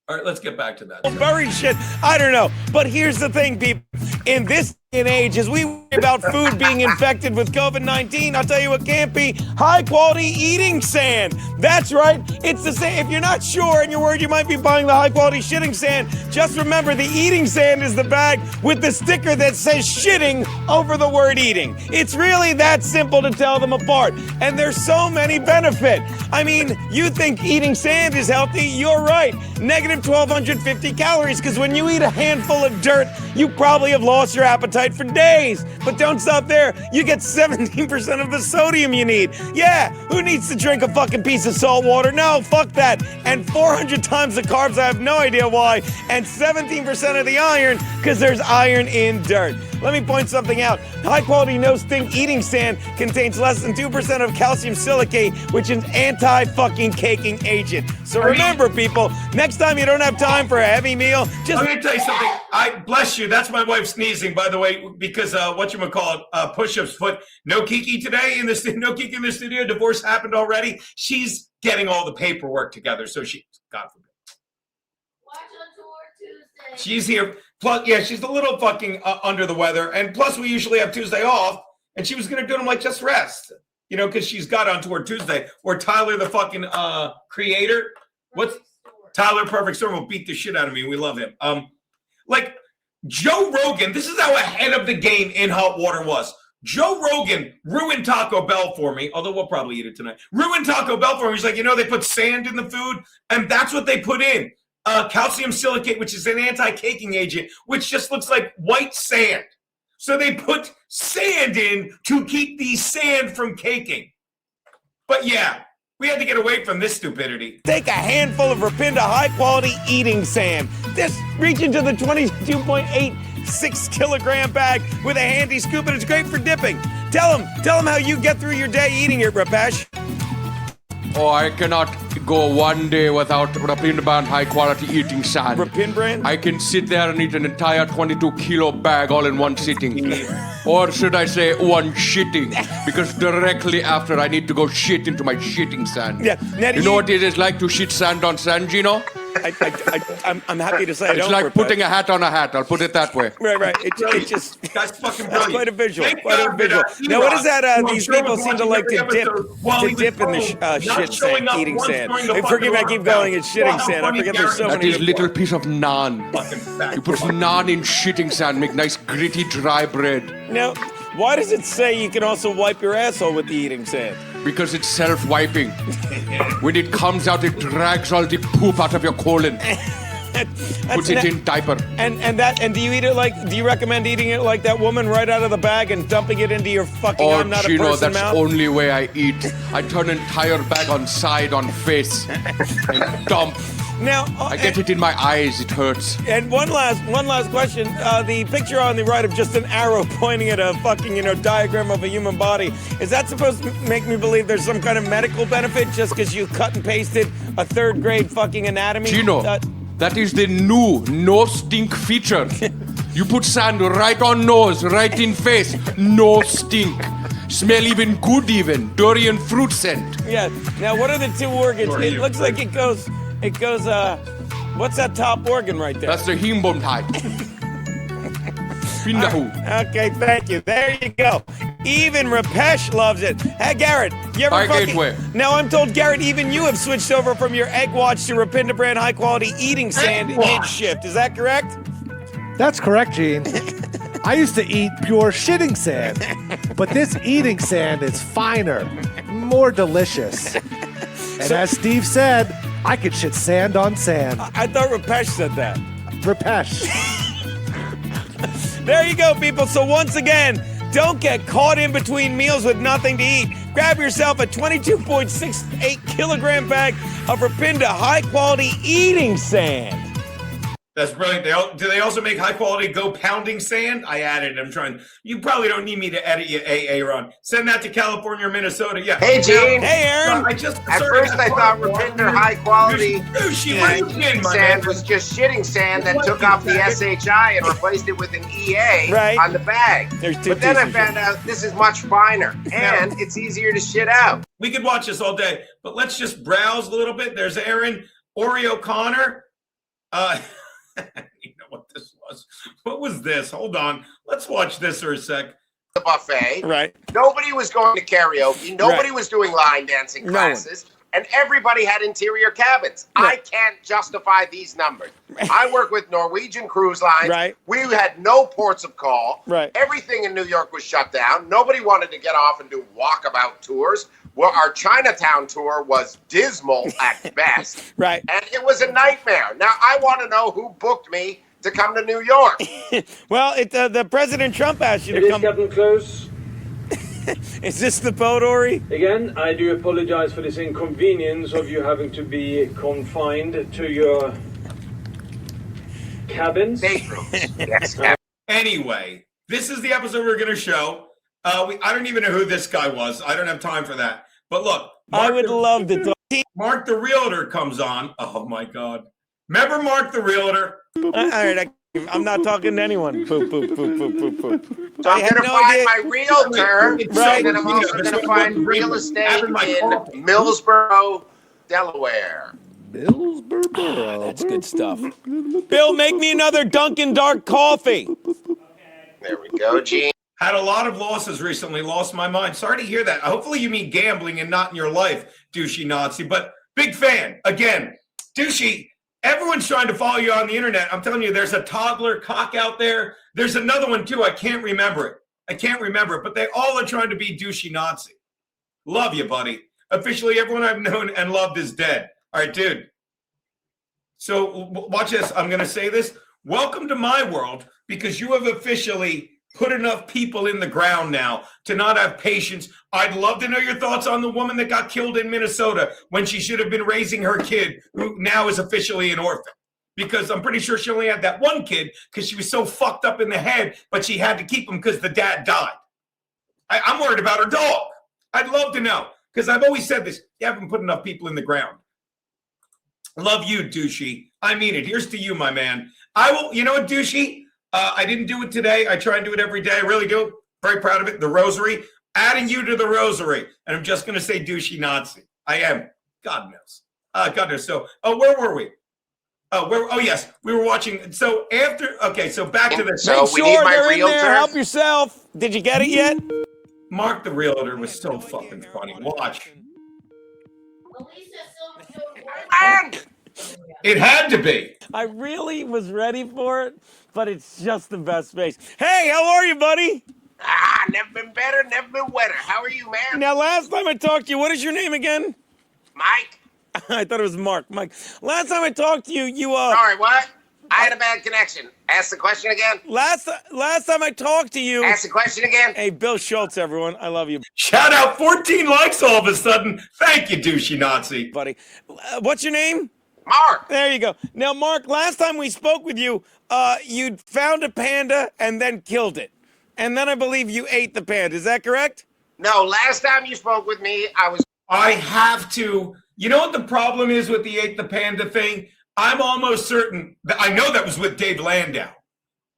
All right, let's get back to that. Buried shit. I don't know. But here's the thing, people. In this day and age, as we worry about food being infected with COVID-19, I'll tell you what can't be high-quality eating sand. That's right. It's the same. If you're not sure and you're worried you might be buying the high-quality shitting sand, just remember the eating sand is the bag with the sticker that says shitting over the word eating. It's really that simple to tell them apart. And there's so many benefits. I mean, you think eating sand is healthy? You're right. Negative 1,250 calories, because when you eat a handful of dirt, you probably have lost your appetite for days. But don't stop there. You get 17% of the sodium you need. Yeah, who needs to drink a fucking piece of salt water? No, fuck that. And 400 times the carbs, I have no idea why. And 17% of the iron, because there's iron in dirt. Let me point something out. High-quality, no-stink eating sand contains less than 2% of calcium silicate, which is anti-fucking caking agent. So remember, people, next time you don't have time for a heavy meal, just... Let me tell you something. I bless you. That's my wife sneezing, by the way, because whatchamacallit, push-ups put no Kiki today in the no Kiki in the studio. Divorce happened already. She's getting all the paperwork together, so she, God forbid. Watch on tour Tuesday. She's here. Plus, yeah, she's a little fucking under the weather. And plus, we usually have Tuesday off. And she was going to do them like just rest. You know, because she's got on tour Tuesday. Or Tyler, the fucking creator. What's Tyler Perfect Storm will beat the shit out of me. We love him. Like Joe Rogan, this is how ahead of the game In Hot Water was. Joe Rogan ruined Taco Bell for me, although we'll probably eat it tonight. Ruined Taco Bell for me. He's like, you know, they put sand in the food, and that's what they put in. Calcium silicate, which is an anti-caking agent, which just looks like white sand. So they put sand in to keep the sand from caking. But yeah, we had to get away from this stupidity. Take a handful of Rapinda high-quality eating sand. Just reach into the 22.86 kilogram bag with a handy scoop, and it's great for dipping. Tell them how you get through your day eating it, Rapesh. Oh, I cannot go one day without Rapinda brand high quality eating sand. Rapinda brand? I can sit there and eat an entire 22 kilo bag all in one sitting. Or should I say one shitting? Because directly after I need to go shit into my shitting sand. Yeah, you know what it is like to shit sand on sand, Geno? I'm happy to say I it's don't. like putting a hat on a hat. I'll put it that way. Right. It just that's fucking that's quite a visual. Now, what is that? These people seem to like to dip in the shit sand, eating sand. Forgive me, I keep calling it shitting sand. I forget there's so many. That is little piece of naan. You put naan in shitting sand, make nice gritty dry bread. Now, why does it say you can also wipe your asshole with the eating sand? Because it's self-wiping. When it comes out, it drags all the poop out of your colon. Puts it in diaper. And do you eat it like? Do you recommend eating it like that woman right out of the bag and dumping it into your fucking I'm not a person that's mouth? Only way I eat. I turn an entire bag on side, on face, and dump. Now I get it in my eyes. It hurts. And one last question. The picture on the right of just an arrow pointing at a fucking diagram of a human body. Is that supposed to make me believe there's some kind of medical benefit just because you cut and pasted a third grade fucking anatomy? Geno, that is the new no stink feature. You put sand right on nose, right in face, no stink. Smell even good, even durian fruit scent. Yeah. Now, what are the two organs? It looks like it goes. What's that top organ right there? That's the himbone type. Okay, thank you. There you go. Even Rapesh loves it. Hey, Garrett, you ever Gateway. Now, I'm told, Garrett, even you have switched over from your Egg Watch to Rapinda brand high-quality eating sand mid-shift. Is that correct? That's correct, Gene. I used to eat pure shitting sand, but this eating sand is finer, more delicious. And as Steve said, I could shit sand on sand. I thought Rapesh said that. Rapesh. There you go, people. So once again, don't get caught in between meals with nothing to eat. Grab yourself a 22.68 kilogram bag of Rapinda high-quality eating sand. That's brilliant. Do they also make high quality go pounding sand? I added. I'm trying. You probably don't need me to edit you, Aaron. Send that to California or Minnesota. Yeah. Hey, Gene. Hey, Aaron. At first, I thought Rapinder high quality sand was just shitting sand that took off the SHI and replaced it with an EA on the bag. But then I found out this is much finer and it's easier to shit out. We could watch this all day, but let's just browse a little bit. There's Aaron, Oreo Connor. You know what this was? What was this? Hold on. Let's watch this for a sec. The buffet. Right. Nobody was going to karaoke. Nobody was doing line dancing classes. And everybody had interior cabins. I can't justify these numbers. I work with Norwegian Cruise Lines. We had no ports of call. Everything in New York was shut down. Nobody wanted to get off and do walkabout tours. Well, our Chinatown tour was dismal at best. And it was a nightmare. Now, I want to know who booked me to come to New York. Well, the President Trump asked you to come. Captain Close. Is this the boat, Ori? Again, I do apologize for this inconvenience of you having to be confined to your cabins. Anyway, this is the episode we're going to show. I don't even know who this guy was. I don't have time for that. But look. I would love to talk. Mark the Realtor comes on. Oh, my God. Remember Mark the Realtor? All right, I'm not talking to anyone. Poop, poop, poop, poop, poop, poop. So I'm going to find my realtor, and then I'm also going to find real estate in Millsboro, Delaware. Millsboro. That's good stuff. Bill, make me another Dunkin' Dark coffee. There we go, Gene. Had a lot of losses recently. Lost my mind. Sorry to hear that. Hopefully you mean gambling and not in your life, douchey Nazi. But big fan. Again, douchey. Everyone's trying to follow you on the internet. I'm telling you, there's a toddler cock out there. There's another one, too. I can't remember it. But they all are trying to be douchey Nazi. Love you, buddy. Officially, everyone I've known and loved is dead. All right, dude. So watch this. I'm going to say this. Welcome to my world, because you have officially put enough people in the ground now to not have patience. I'd love to know your thoughts on the woman that got killed in Minnesota when she should have been raising her kid, who now is officially an orphan. Because I'm pretty sure she only had that one kid because she was so fucked up in the head, but she had to keep him because the dad died. I'm worried about her dog. I'd love to know, because I've always said this. You haven't put enough people in the ground. Love you, douchey. I mean it. Here's to you, my man. I will, you know what, douchey? I didn't do it today. I try and do it every day. I really do. Very proud of it. The rosary. Adding you to the rosary. And I'm just going to say douchey Nazi. I am. God knows. God knows. So, where were we? Yes. We were watching. So so back to this. So we need my they're realtor. in there. Help yourself. Did you get it yet? Mark the Realtor was so fucking funny. Watch. It had to be. I really was ready for it, but it's just the best face. Hey, how are you, buddy? Never been better, never been wetter. How are you, man? Now, last time I talked to you, what is your name again? Mike. I thought it was Mark. Mike. Last time I talked to you, Sorry, what? I had a bad connection. Ask the question again. Last time I talked to you. Ask the question again. Hey, Bill Schultz, everyone. I love you. Shout out 14 likes all of a sudden. Thank you, douchey Nazi. Buddy. What's your name? Mark. There you go. Now, Mark, last time we spoke with you, you'd found a panda and then killed it. And then I believe you ate the panda. Is that correct? No, last time you spoke with me, I have to. You know what the problem is with the ate the panda thing? I'm almost certain that I know that was with Dave Landau.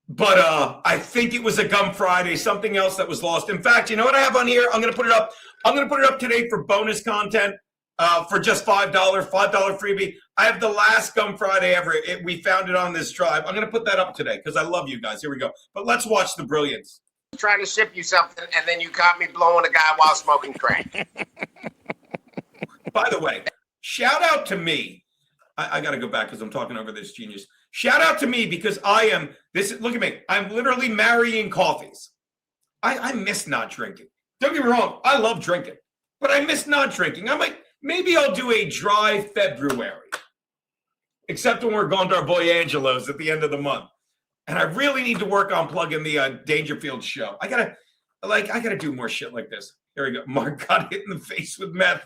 But I think it was a Gum Friday, something else that was lost. In fact, you know what I have on here? I'm going to put it up. I'm going to put it up today for bonus content. For just $5 freebie. I have the last Gum Friday ever. We found it on this drive. I'm going to put that up today because I love you guys. Here we go. But let's watch the brilliance. I was trying to ship you something, and then you caught me blowing a guy while smoking crack. By the way, shout out to me. I got to go back because I'm talking over this genius. Shout out to me because look at me. I'm literally marrying coffees. I miss not drinking. Don't get me wrong. I love drinking, but I miss not drinking. I'm like, maybe I'll do a dry February, except when we're going to our boy Angelo's at the end of the month. And I really need to work on plugging the Dangerfield show. I gotta do more shit like this. Here we go. Mark got hit in the face with meth.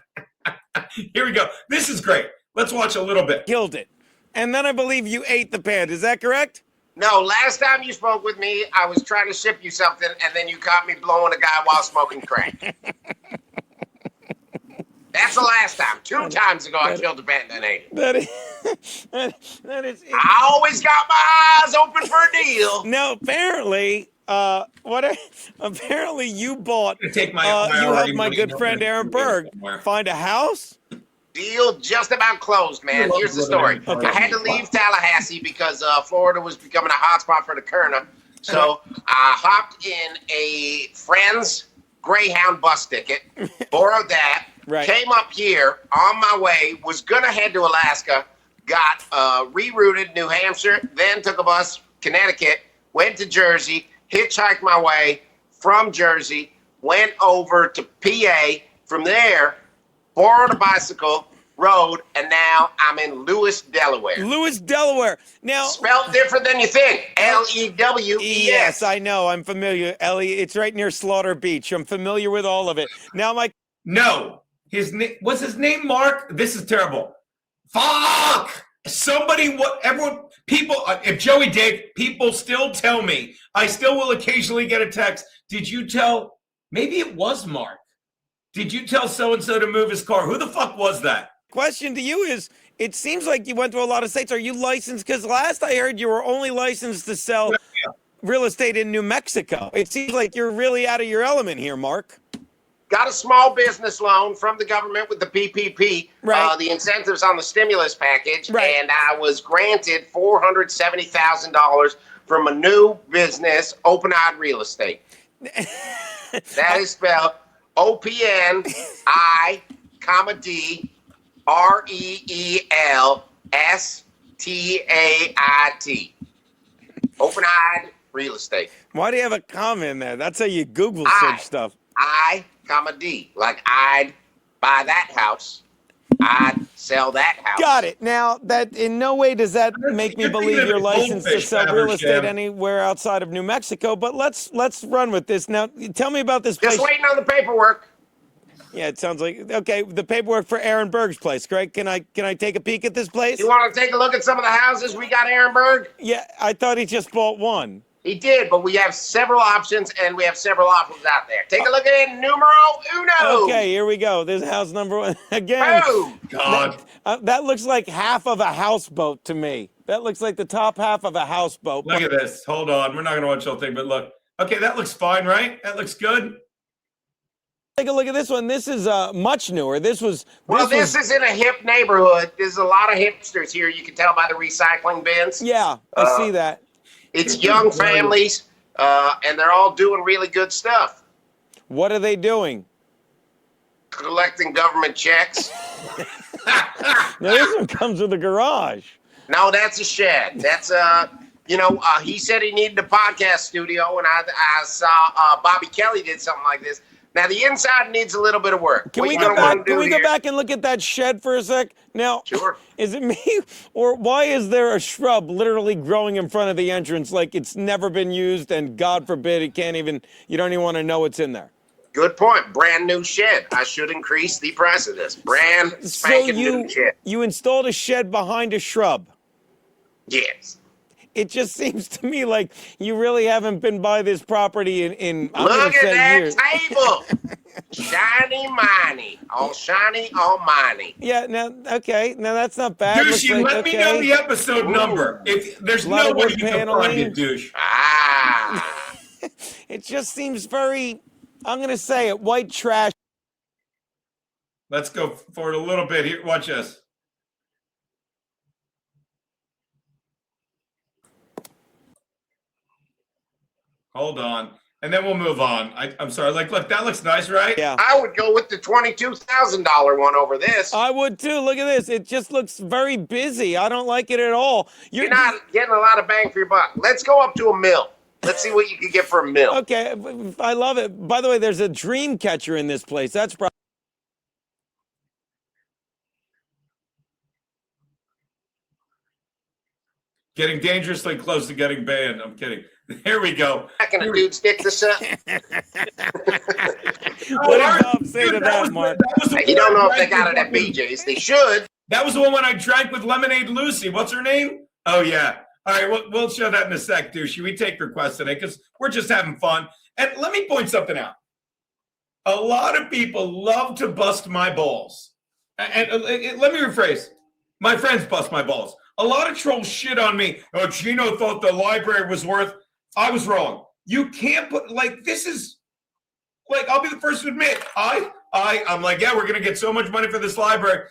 Here we go. This is great. Let's watch a little bit. Killed it. And then I believe you ate the panda. Is that correct? No, last time you spoke with me, I was trying to ship you something, and then you caught me blowing a guy while smoking crack. That's the last time. 2 times ago, I killed a panda and ate it. That is. I always got my eyes open for a deal. Now, apparently, apparently you bought. Take my you already helped my money good in friend order Aaron to do Berg somewhere. find a house. Deal just about closed, man. Here's the story. I had to leave Tallahassee because Florida was becoming a hotspot for the Kerna. So I hopped in a friend's Greyhound bus ticket, borrowed that, came up here on my way, was going to head to Alaska, got rerouted New Hampshire, then took a bus, Connecticut, went to Jersey, hitchhiked my way from Jersey, went over to PA. From there, borrowed a bicycle, rode, and now I'm in Lewis, Delaware. Lewis, Delaware. Now spelled different than you think. Lewes. Yes, I know. I'm familiar. It's right near Slaughter Beach. I'm familiar with all of it. Now, Mike. No, what's his name? Mark. This is terrible. Fuck. Somebody. Everyone. People. If Joey did, people still tell me. I still will occasionally get a text. Did you tell? Maybe it was Mark. Did you tell so-and-so to move his car? Who the fuck was that? Question to you is, it seems like you went to a lot of states. Are you licensed? Because last I heard you were only licensed to sell real estate in New Mexico. It seems like you're really out of your element here, Mark. Got a small business loan from the government with the PPP, the incentives on the stimulus package, and I was granted $470,000 from a new business, Open Eyed Real Estate. That is spelled OPNI, D, REELSTAIT. Open Eyed Real Estate. Why do you have a comma in there? That's how you Google search stuff. D, like I'd buy that house, I'd sell that house. Got it. Now, that in no way does that make me believe you're licensed to sell real estate anywhere outside of New Mexico. But let's run with this. Now, tell me about this place. Just waiting on the paperwork. Yeah, it sounds like okay. The paperwork for Aaron Berg's place, correct? Can I take a peek at this place? You want to take a look at some of the houses we got, Aaron Berg? Yeah, I thought he just bought one. He did, but we have several options and we have several offers out there. Take a look at it, numero uno. Okay, here we go. This is house number 1 again. Boom. God. That looks like half of a houseboat to me. That looks like the top half of a houseboat. Look at this. Hold on. We're not going to watch the whole thing, but look. Okay, that looks fine, right? That looks good. Take a look at this one. This is much newer. This is in a hip neighborhood. There's a lot of hipsters here. You can tell by the recycling bins. Yeah, I see that. It's young families, and they're all doing really good stuff. What are they doing? Collecting government checks. Now this one comes with a garage. No, that's a shed. That's he said he needed a podcast studio, and I saw Bobby Kelly did something like this. Now the inside needs a little bit of work. Can we go back and look at that shed for a sec? Now, sure. Is it me, or why is there a shrub literally growing in front of the entrance like it's never been used, and God forbid you don't even want to know what's in there? Good point. Brand new shed. I should increase the price of this. Brand spanking new shed. You installed a shed behind a shrub. Yes. It just seems to me like you really haven't been by this property in I'm Look at that years. table. Shiny money. All shiny, all money. Yeah, now that's not bad. Douchey, let me know the episode number. If there's no way you can find it, douche. It just seems very, I'm gonna say it, white trash. Let's go forward a little bit here. Watch this. Hold on. And then we'll move on. I'm sorry. Look, that looks nice, right? Yeah. I would go with the $22,000 one over this. I would too. Look at this. It just looks very busy. I don't like it at all. You're not getting a lot of bang for your buck. Let's go up to $1 million. Let's see what you can get for $1 million. Okay. I love it. By the way, there's a dream catcher in this place. That's probably. Getting dangerously close to getting banned. I'm kidding. Here we go. Can a dude stick this up? What did Bob say to that, Mark? You don't know if they got it at BJ's. They should. That was the one when I drank with Lemonade Lucy. What's her name? Oh, yeah. All right, we'll show that in a sec, douchey. We take requests today because we're just having fun. And let me point something out. A lot of people love to bust my balls. And let me rephrase. My friends bust my balls. A lot of trolls shit on me. Oh, Geno thought the library was worth. I was wrong. You can't put, like, this is, like, I'll be the first to admit, I'm like, yeah, we're going to get so much money for this library.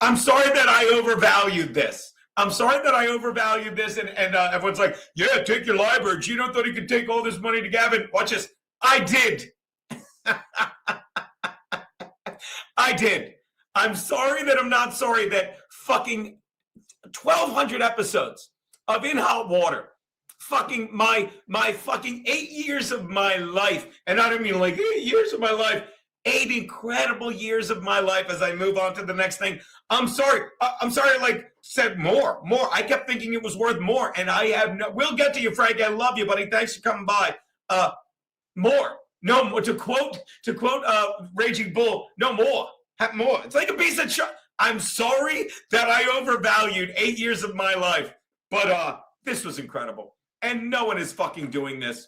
I'm sorry that I overvalued this. And everyone's like, yeah, take your library. Geno thought he could take all this money to Gavin. Watch this. I did. I did. I'm sorry that I'm not sorry that fucking 1,200 episodes of In Hot Water, fucking my fucking 8 years of my life, and I don't mean like 8 years of my life, 8 incredible years of my life as I move on to the next thing. I'm sorry. Like said more. I kept thinking it was worth more, and I have no. We'll get to you, Frank. I love you, buddy. Thanks for coming by. More. No more. To quote Raging Bull. No more. Have more. It's like a piece of shit. I'm sorry that I overvalued 8 years of my life, but this was incredible, and no one is fucking doing this.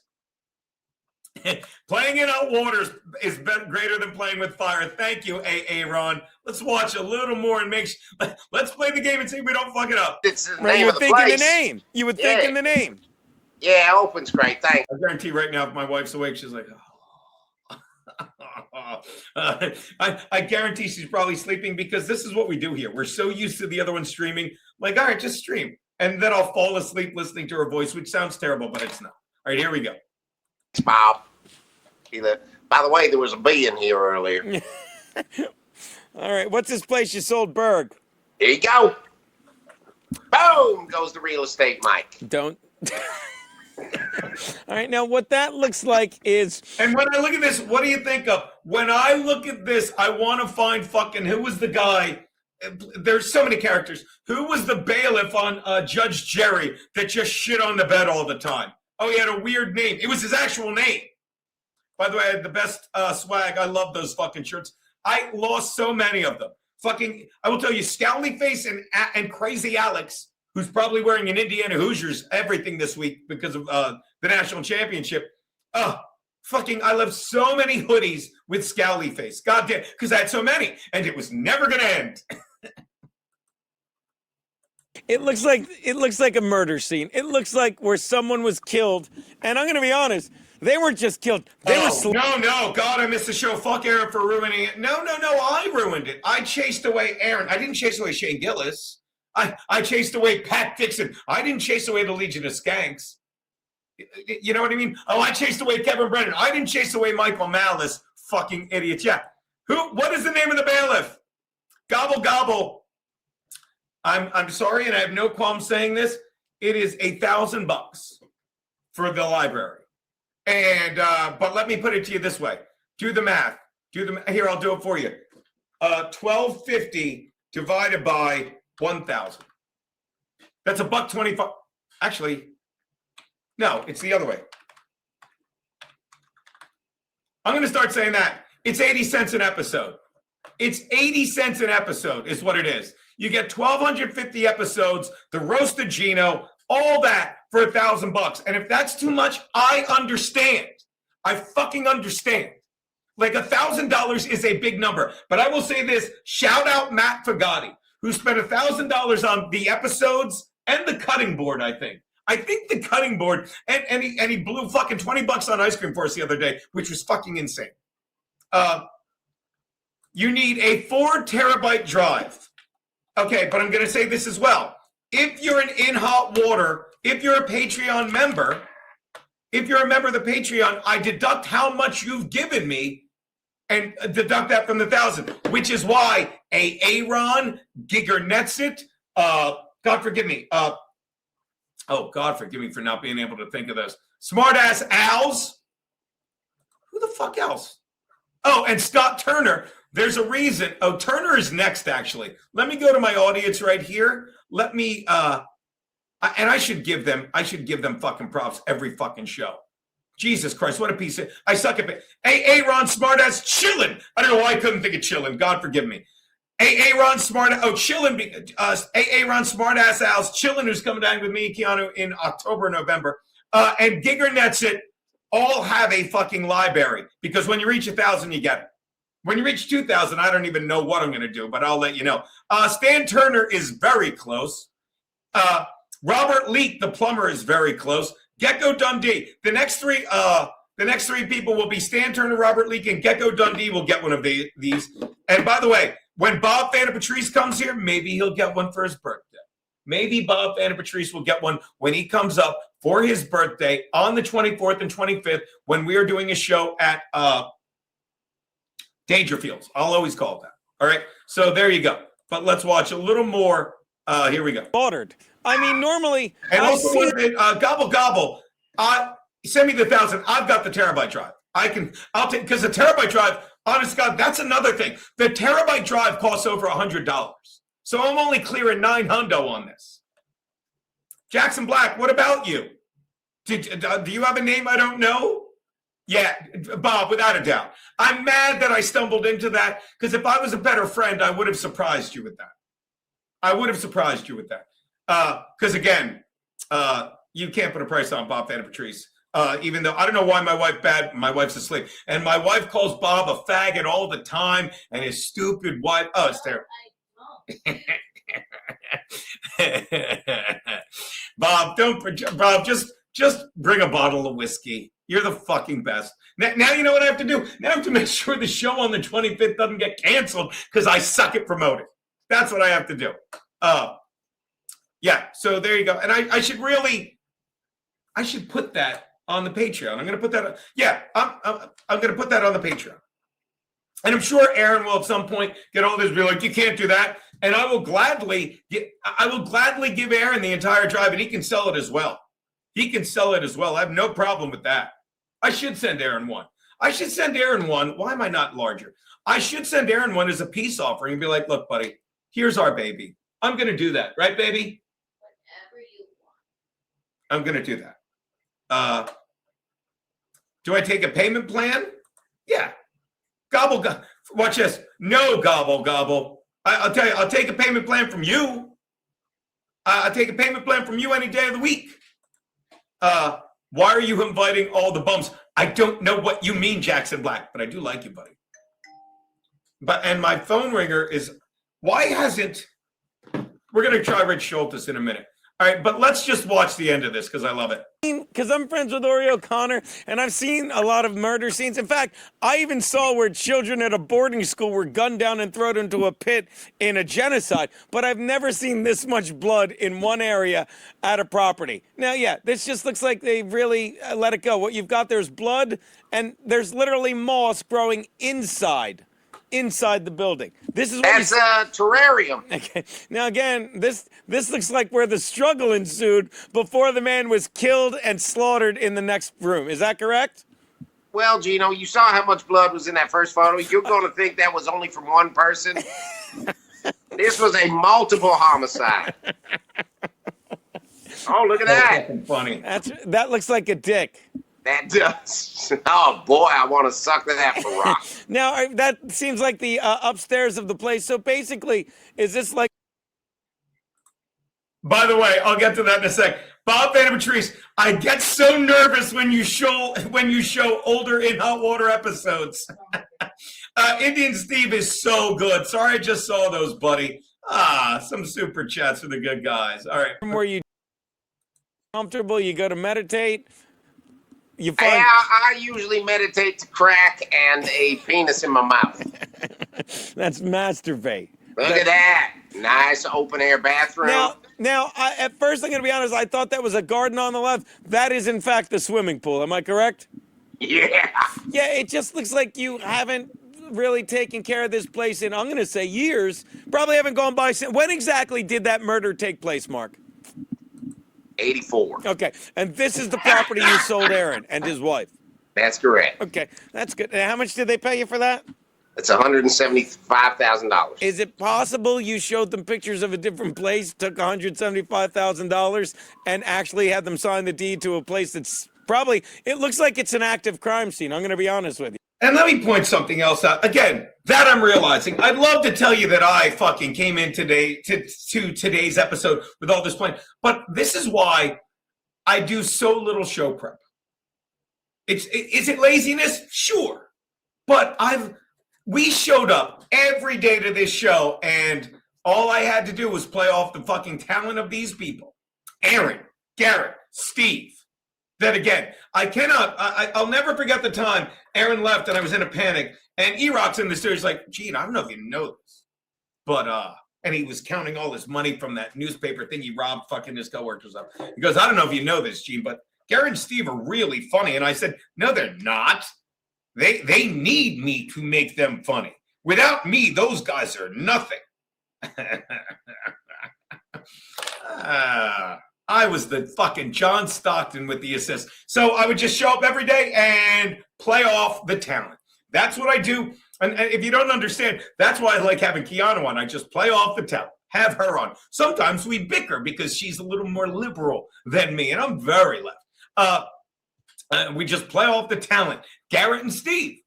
Playing in hot waters is greater than playing with fire. Thank you, Aaron. Let's watch a little more and let's play the game and see if we don't fuck it up. It's the name of the place. You would think in the name. Yeah, open's great. Thanks. I guarantee right now, if my wife's awake, she's like, I guarantee she's probably sleeping because this is what we do here. We're so used to the other one streaming. Like, all right, just stream. And then I'll fall asleep listening to her voice, which sounds terrible, but it's not. All right, here we go. Bob. By the way, there was a bee in here earlier. All right, what's this place you sold, Berg? Here you go. Boom goes the real estate, Mike. Don't. All right, now what that looks like is... And when I look at this, what do you think of? When I look at this, I want to find fucking... Who was the guy? There's so many characters. Who was the bailiff on Judge Jerry that just shit on the bed all the time? Oh, he had a weird name. It was his actual name. By the way, I had the best swag. I love those fucking shirts. I lost so many of them. Fucking, I will tell you, Scowly Face and Crazy Alex, who's probably wearing an Indiana Hoosiers everything this week because of the national championship. Fucking, I left so many hoodies with Scowly Face. God damn, because I had so many, and it was never going to end. It looks like a murder scene. It looks like where someone was killed, and I'm going to be honest. They weren't just killed. They were No. God, I missed the show. Fuck Aaron for ruining it. No. I ruined it. I chased away Aaron. I didn't chase away Shane Gillis. I chased away Pat Dixon. I didn't chase away the Legion of Skanks. You know what I mean? Oh, I chased away Kevin Brennan. I didn't chase away Michael Malice. Fucking idiots. Yeah. What is the name of the bailiff? Gobble, gobble. I'm sorry, and I have no qualm saying this. It is $1,000 for the library. And but let me put it to you this way: do the math. Here, I'll do it for you. $1,250 divided by 1,000. That's $1.25. Actually, no, it's the other way. I'm going to start saying that it's 80 cents an episode. It's 80 cents an episode is what it is. You get 1,250 episodes, the roast of Geno, all that for $1,000. And if that's too much, I understand. I fucking understand. Like $1,000 is a big number. But I will say this, shout out Matt Fagati, who spent $1,000 on the episodes and the cutting board, I think. I think the cutting board, and he blew fucking $20 on ice cream for us the other day, which was fucking insane. You need a 4 terabyte drive. Okay, but I'm going to say this as well. If you're an In Hot Water, if you're a Patreon member, if you're a member of the Patreon, I deduct how much you've given me and deduct that from the 1,000, which is why Aaron, Gigger Netsit, God forgive me. God forgive me for not being able to think of those. Smartass Owls. Who the fuck else? Oh, and Scott Turner. There's a reason. Oh, Turner is next, actually. Let me go to my audience right here. Let me, and I should give them fucking props every fucking show. Jesus Christ, what a piece of, I suck at it. Hey, Aaron, smartass, chillin'. I don't know why I couldn't think of chillin'. God forgive me. Ron Smart. Oh, Chillin. Ron Smartass Al's Chillin, who's coming down with me, Keanu, in October, November. And Gigger Nets It all have a fucking library because when you reach 1,000, you get it. When you reach 2,000, I don't even know what I'm going to do, but I'll let you know. Stan Turner is very close. Robert Leake, the plumber, is very close. Gecko Dundee. The next three people will be Stan Turner, Robert Leake, and Gecko Dundee will get one of these. And by the way, when Bob Patrice comes here, maybe he'll get one for his birthday. Maybe Bob Patrice will get one when he comes up for his birthday on the 24th and 25th when we are doing a show at Dangerfields. I'll always call it that. All right. So there you go. But let's watch a little more. Here we go. Ordered. I mean, normally. And also, Gobble Gobble. Send me the 1,000. I've got the terabyte drive. I'll take, because the terabyte drive, honest God, that's another thing. The terabyte drive costs over $100. So I'm only clearing $900 on this. Jackson Black, what about you? Do you have a name I don't know? Yeah, Bob, without a doubt. I'm mad that I stumbled into that because if I was a better friend, I would have surprised you with that. Because again, you can't put a price on Bob Patrice. Even though I don't know why my wife's asleep. And my wife calls Bob a faggot all the time and his stupid wife. Oh, it's terrible. Bob, just bring a bottle of whiskey. You're the fucking best. Now you know what I have to do? Now I have to make sure the show on the 25th doesn't get canceled because I suck at promoting. That's what I have to do. Yeah, so there you go. And I should put that on the Patreon. I'm going to put that. I'm going to put that on the Patreon. And I'm sure Aaron will at some point get all this, be like, you can't do that. And I will gladly give Aaron the entire drive, and he can sell it as well. I have no problem with that. I should send Aaron one. Why am I not larger? I should send Aaron one as a peace offering and be like, look, buddy, here's our baby. I'm going to do that. Right, baby? Whatever you want. I'm going to do that. Do I take a payment plan? Yeah. Gobble. Watch this. No, gobble. I'll tell you, I'll take a payment plan from you. I'll take a payment plan from you any day of the week. Why are you inviting all the bums? I don't know what you mean, Jackson Black, but I do like you, buddy. And my phone ringer is, why hasn't, we're going to try Rich Schultes in a minute. All right, but let's just watch the end of this because I love it. Because I'm friends with Ori O'Connor, and I've seen a lot of murder scenes. In fact, I even saw where children at a boarding school were gunned down and thrown into a pit in a genocide. But I've never seen this much blood in one area at a property. Now, yeah, this just looks like they really let it go. What you've got there is blood, and there's literally moss growing inside the building. This is that's a terrarium. Okay. Now again, this looks like where the struggle ensued before the man was killed and slaughtered in the next room. Is that correct? Well, Geno, you saw how much blood was in that first photo. You're going to think that was only from one person. This was a multiple homicide. Oh, look at that. That's funny. That looks like a dick. That does. Oh, boy, I want to suck that for rock. Now, that seems like the upstairs of the place. So basically, is this like... By the way, I'll get to that in a sec. Bob Patrice, I get so nervous when you show older In Hot Water episodes. Indian Steve is so good. Sorry I just saw those, buddy. Some super chats for the good guys. All right. Where you comfortable, you go to meditate... I usually meditate to crack and a penis in my mouth. That's masturbate. Look at that. Nice open air bathroom. Now, at first, I'm going to be honest, I thought that was a garden on the left. That is, in fact, the swimming pool. Am I correct? Yeah. Yeah, it just looks like you haven't really taken care of this place in, I'm going to say, years. Probably haven't gone by since. When exactly did that murder take place, Mark? 84. Okay, and this is the property you sold Aaron and his wife. That's correct. Okay, that's good. And how much did they pay you for that? It's $175,000. Is it possible you showed them pictures of a different place, took $175,000, and actually had them sign the deed to a place that's probably, it looks like it's an active crime scene. I'm going to be honest with you. And let me point something else out. Again, that I'm realizing. I'd love to tell you that I fucking came in today to today's episode with all this plan. But this is why I do so little show prep. Is it laziness? Sure. But we showed up every day to this show, and all I had to do was play off the fucking talent of these people. Aaron, Garrett, Steve. Then again, I'll never forget the time Aaron left and I was in a panic, and E-Rock's in the studio. He's like, Gene, I don't know if you know this, but, and he was counting all his money from that newspaper thing he robbed fucking his coworkers of. He goes, I don't know if you know this, Gene, but Garrett and Steve are really funny. And I said, no, they're not. They need me to make them funny. Without me, those guys are nothing. I was the fucking John Stockton with the assist. So I would just show up every day and play off the talent. That's what I do. And if you don't understand, that's why I like having Kiana on. I just play off the talent, have her on. Sometimes we bicker because she's a little more liberal than me, and I'm very left. We just play off the talent. Garrett and Steve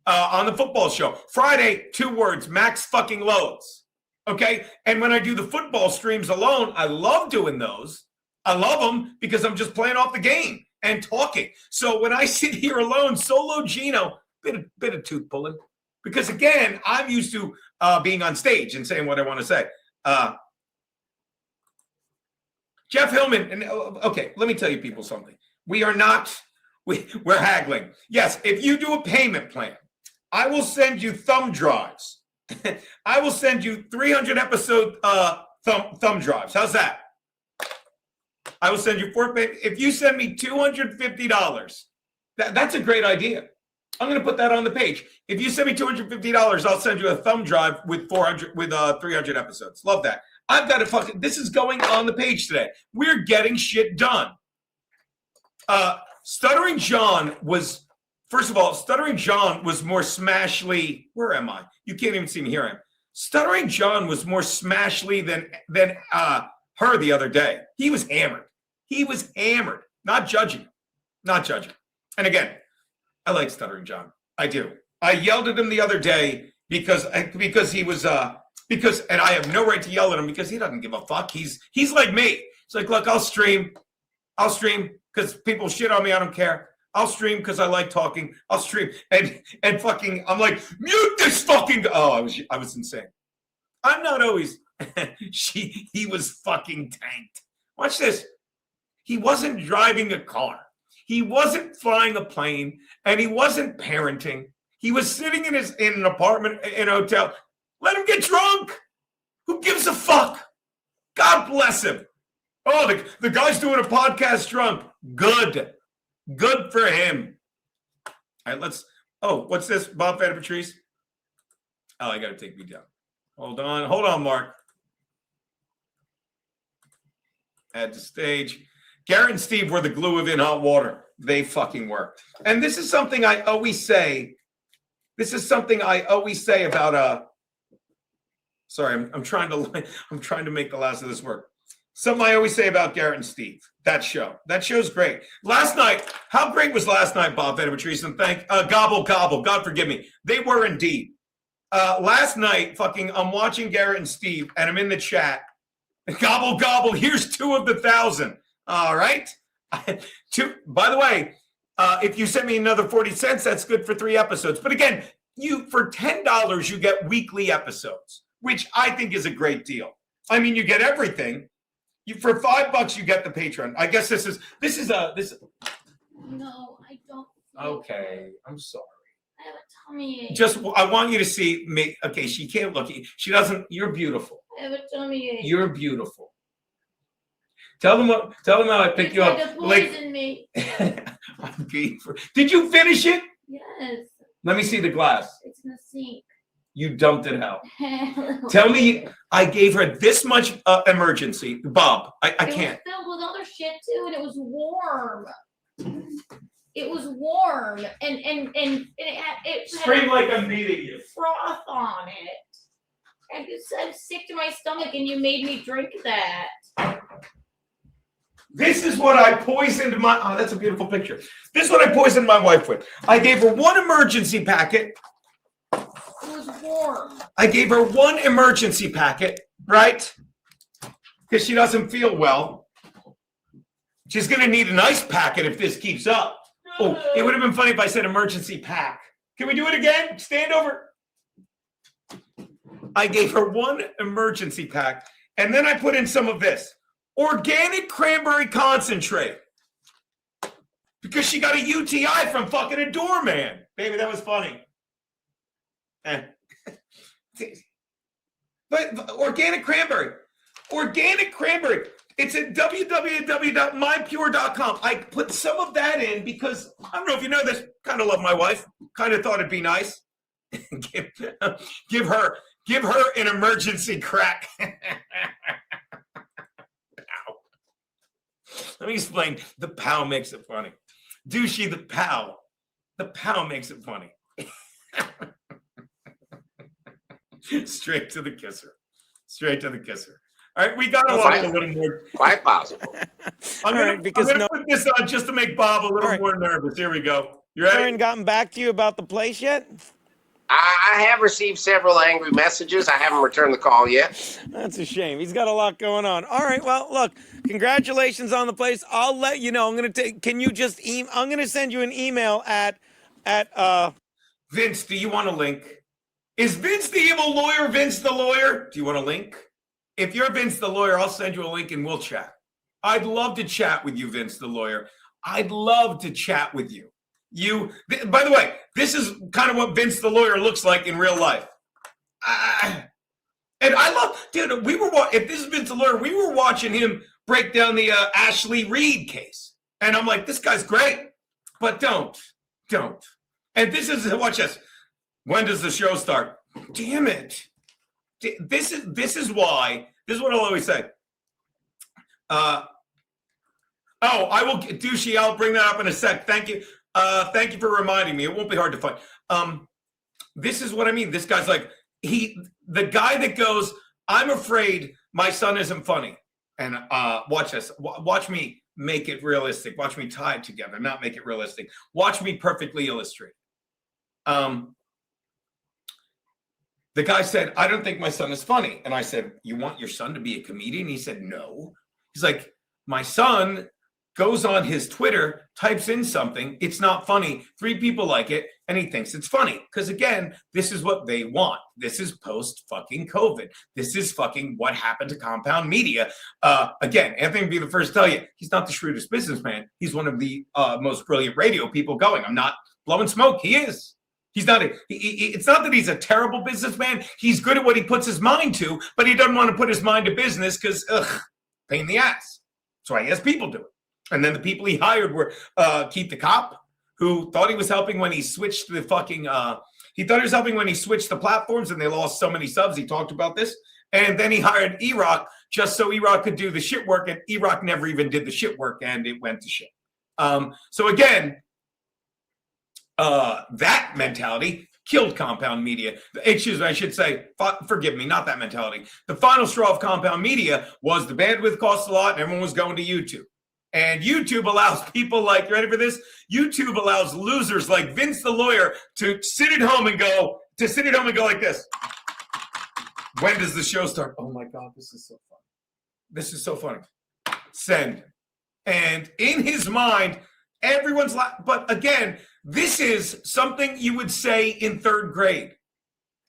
on the football show. Friday, 2 words, max fucking loads. Okay? And when I do the football streams alone, I love doing those. I love them because I'm just playing off the game and talking. So when I sit here alone, solo Geno, bit of tooth pulling. Because again, I'm used to being on stage and saying what I want to say. Jeff Hillman, and okay, let me tell you people something. We're haggling. Yes, if you do a payment plan, I will send you thumb drives. I will send you 300 episode thumb drives. How's that? I will send you 4 payments. If you send me $250, that's a great idea. I'm going to put that on the page. If you send me $250, I'll send you a thumb drive with 300 episodes. Love that. I've got to this is going on the page today. We're getting shit done. Stuttering John was, first of all, Stuttering John was more smashly. Where am I? You can't even see me. Here I am. Stuttering John was more smashly than her the other day. He was hammered. Not judging. And again, I like Stuttering John. I do. I yelled at him the other day because he was and I have no right to yell at him because he doesn't give a fuck. He's like me. It's like, look, I'll stream because people shit on me. I don't care. I'll stream because I like talking. I'll stream and fucking. I'm like, mute this fucking. Oh, I was insane. I'm not always. He was fucking tanked. Watch this. He wasn't driving a car. He wasn't flying a plane, and he wasn't parenting. He was sitting in an apartment in a hotel. Let him get drunk. Who gives a fuck? God bless him. Oh, the guy's doing a podcast drunk. Good for him. All right, what's this? Bob Feta Patrice? Oh, I got to take me down. Hold on, Mark. Add to stage. Garrett and Steve were the glue of In Hot Water. They fucking were. And this is something I always say. About sorry, I'm trying to make the last of this work. Something I always say about Garrett and Steve. That show's great. Last night, how great was last night, Bob Feta Patrice? And thank gobble gobble. God forgive me. They were indeed. Last night, I'm watching Garrett and Steve, and I'm in the chat. Gobble gobble. Here's 2 of the 1,000. All right. By the way, if you send me another 40 cents, that's good for 3 episodes. But again, for $10, you get weekly episodes, which I think is a great deal. I mean, you get everything. For $5, you get the Patreon. I guess this is. No, I don't. Okay, I'm sorry. I have a tummy ache. I want you to see me. Okay, she can't look. She doesn't. You're beautiful. I have a tummy ache. You're beautiful. Tell them how I pick you up. To poison me. Did you finish it? Yes. Let me see the glass. It's in the sink. You dumped it out. Tell me I gave her this much emergency. Bob, I can't. It was filled with other shit too, and it was warm. It was warm, and it Scream like I'm beating you. Froth on it. And I'm sick to my stomach, and you made me drink that. This is what I poisoned my. Oh, that's a beautiful picture. This is what I poisoned my wife with. I gave her one emergency packet. It was warm. I gave her one emergency packet, right? Because she doesn't feel well. She's going to need an ice packet if this keeps up. Oh, it would have been funny if I said emergency pack. Can we do it again? Stand over. I gave her one emergency pack, and then I put in some of this. Organic cranberry concentrate. Because she got a UTI from fucking a doorman. Baby, that was funny. But organic cranberry. Organic cranberry. It's at www.mypure.com. I put some of that in because, I don't know if you know this, kind of love my wife. Kind of thought it'd be nice. give her an emergency crack. Let me explain. The pow makes it funny. Douchey, the pow. The pow makes it funny. Straight to the kisser. Straight to the kisser. All right, we got to walk a little more. Quite possible. I'm going to put this on just to make Bob a little more nervous. Here we go. You ready? Aaron gotten back to you about the place yet? I have received several angry messages. I haven't returned the call yet. That's a shame. He's got a lot going on. All right. Well, look, congratulations on the place. I'll let you know. I'm going to take, can you just I'm going to send you an email at Vince, do you want a link? Is Vince the evil lawyer, Vince the lawyer? Do you want a link? If you're Vince the lawyer, I'll send you a link and we'll chat. I'd love to chat with you, Vince the lawyer. I'd love to chat with you. By the way, this is kind of what Vince the lawyer looks like in real life. And I love, dude, if this is Vince the lawyer, we were watching him break down the Ashley Reed case. And I'm like, this guy's great, but don't. And this is, watch this. When does the show start? Damn it. This is why, this is what I'll always say. I will, Douchey, I'll bring that up in a sec. Thank you. Thank you for reminding me. It won't be hard to find. This is what I mean. This guy's like, the guy that goes, I'm afraid my son isn't funny. And watch this. Watch me make it realistic. Watch me tie it together, not make it realistic. Watch me perfectly illustrate. The guy said, I don't think my son is funny. And I said, you want your son to be a comedian? He said, no. He's like, my son goes on his Twitter, types in something. It's not funny. 3 people like it, and he thinks it's funny. Because again, this is what they want. This is post fucking COVID. This is fucking what happened to Compound Media. Again, Anthony will be the first to tell you, he's not the shrewdest businessman. He's one of the most brilliant radio people going. I'm not blowing smoke. He is. He's not. It's not that he's a terrible businessman. He's good at what he puts his mind to, but he doesn't want to put his mind to business because, pain in the ass. That's why he has people do it. And then the people he hired were Keith the Cop, who thought he was helping when he switched the fucking. He thought he was helping when he switched the platforms, and they lost so many subs. He talked about this, and then he hired E-Rock just so E-Rock could do the shit work, and E-Rock never even did the shit work, and it went to shit. So again. That mentality killed Compound Media. Excuse me, I should say, forgive me, not that mentality. The final straw of Compound Media was the bandwidth cost a lot and everyone was going to YouTube. And YouTube allows people like, you ready for this? YouTube allows losers like Vince the lawyer to sit at home and go like this. When does the show start? Oh my God, this is so funny. This is so funny. Send. And in his mind, everyone's but again, this is something you would say in 3rd grade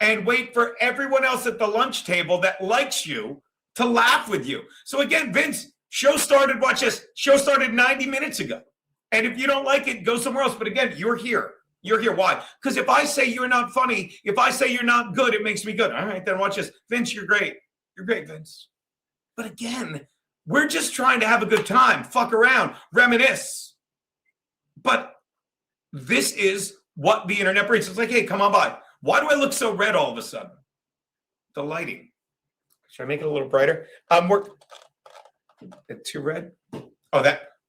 and wait for everyone else at the lunch table that likes you to laugh with you. So again, Vince, watch this. Show started 90 minutes ago. And if you don't like it, go somewhere else. But again, you're here. You're here. Why? Because if I say you're not funny, if I say you're not good, it makes me good. All right, then watch this. Vince, you're great. You're great, Vince. But again, we're just trying to have a good time, fuck around, reminisce. But this is what the internet brings. It's like, hey, come on by. Why do I look so red all of a sudden? The lighting. Should I make it a little brighter? It's too red. Oh,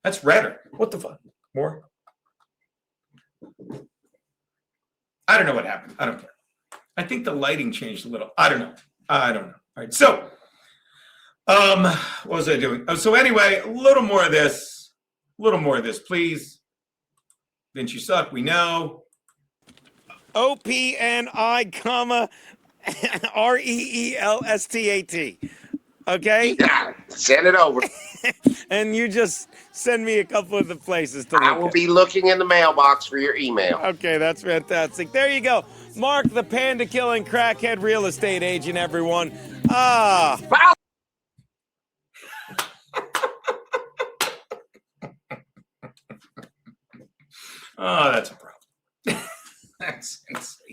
that's redder. What the fuck? More? I don't know what happened. I don't care. I think the lighting changed a little. I don't know. All right. So What was I doing? Oh, so anyway, a little more of this. A little more of this, please. Vince, you suck. We know. OPNI, comma, REELSTAT. Okay? Yeah, send it over. And you just send me a couple of the places to I look will at. be looking in the mailbox for your email. Okay, that's fantastic. There you go. Mark, the panda-killing crackhead real estate agent, everyone. Ah. Oh, that's a problem. That's insane.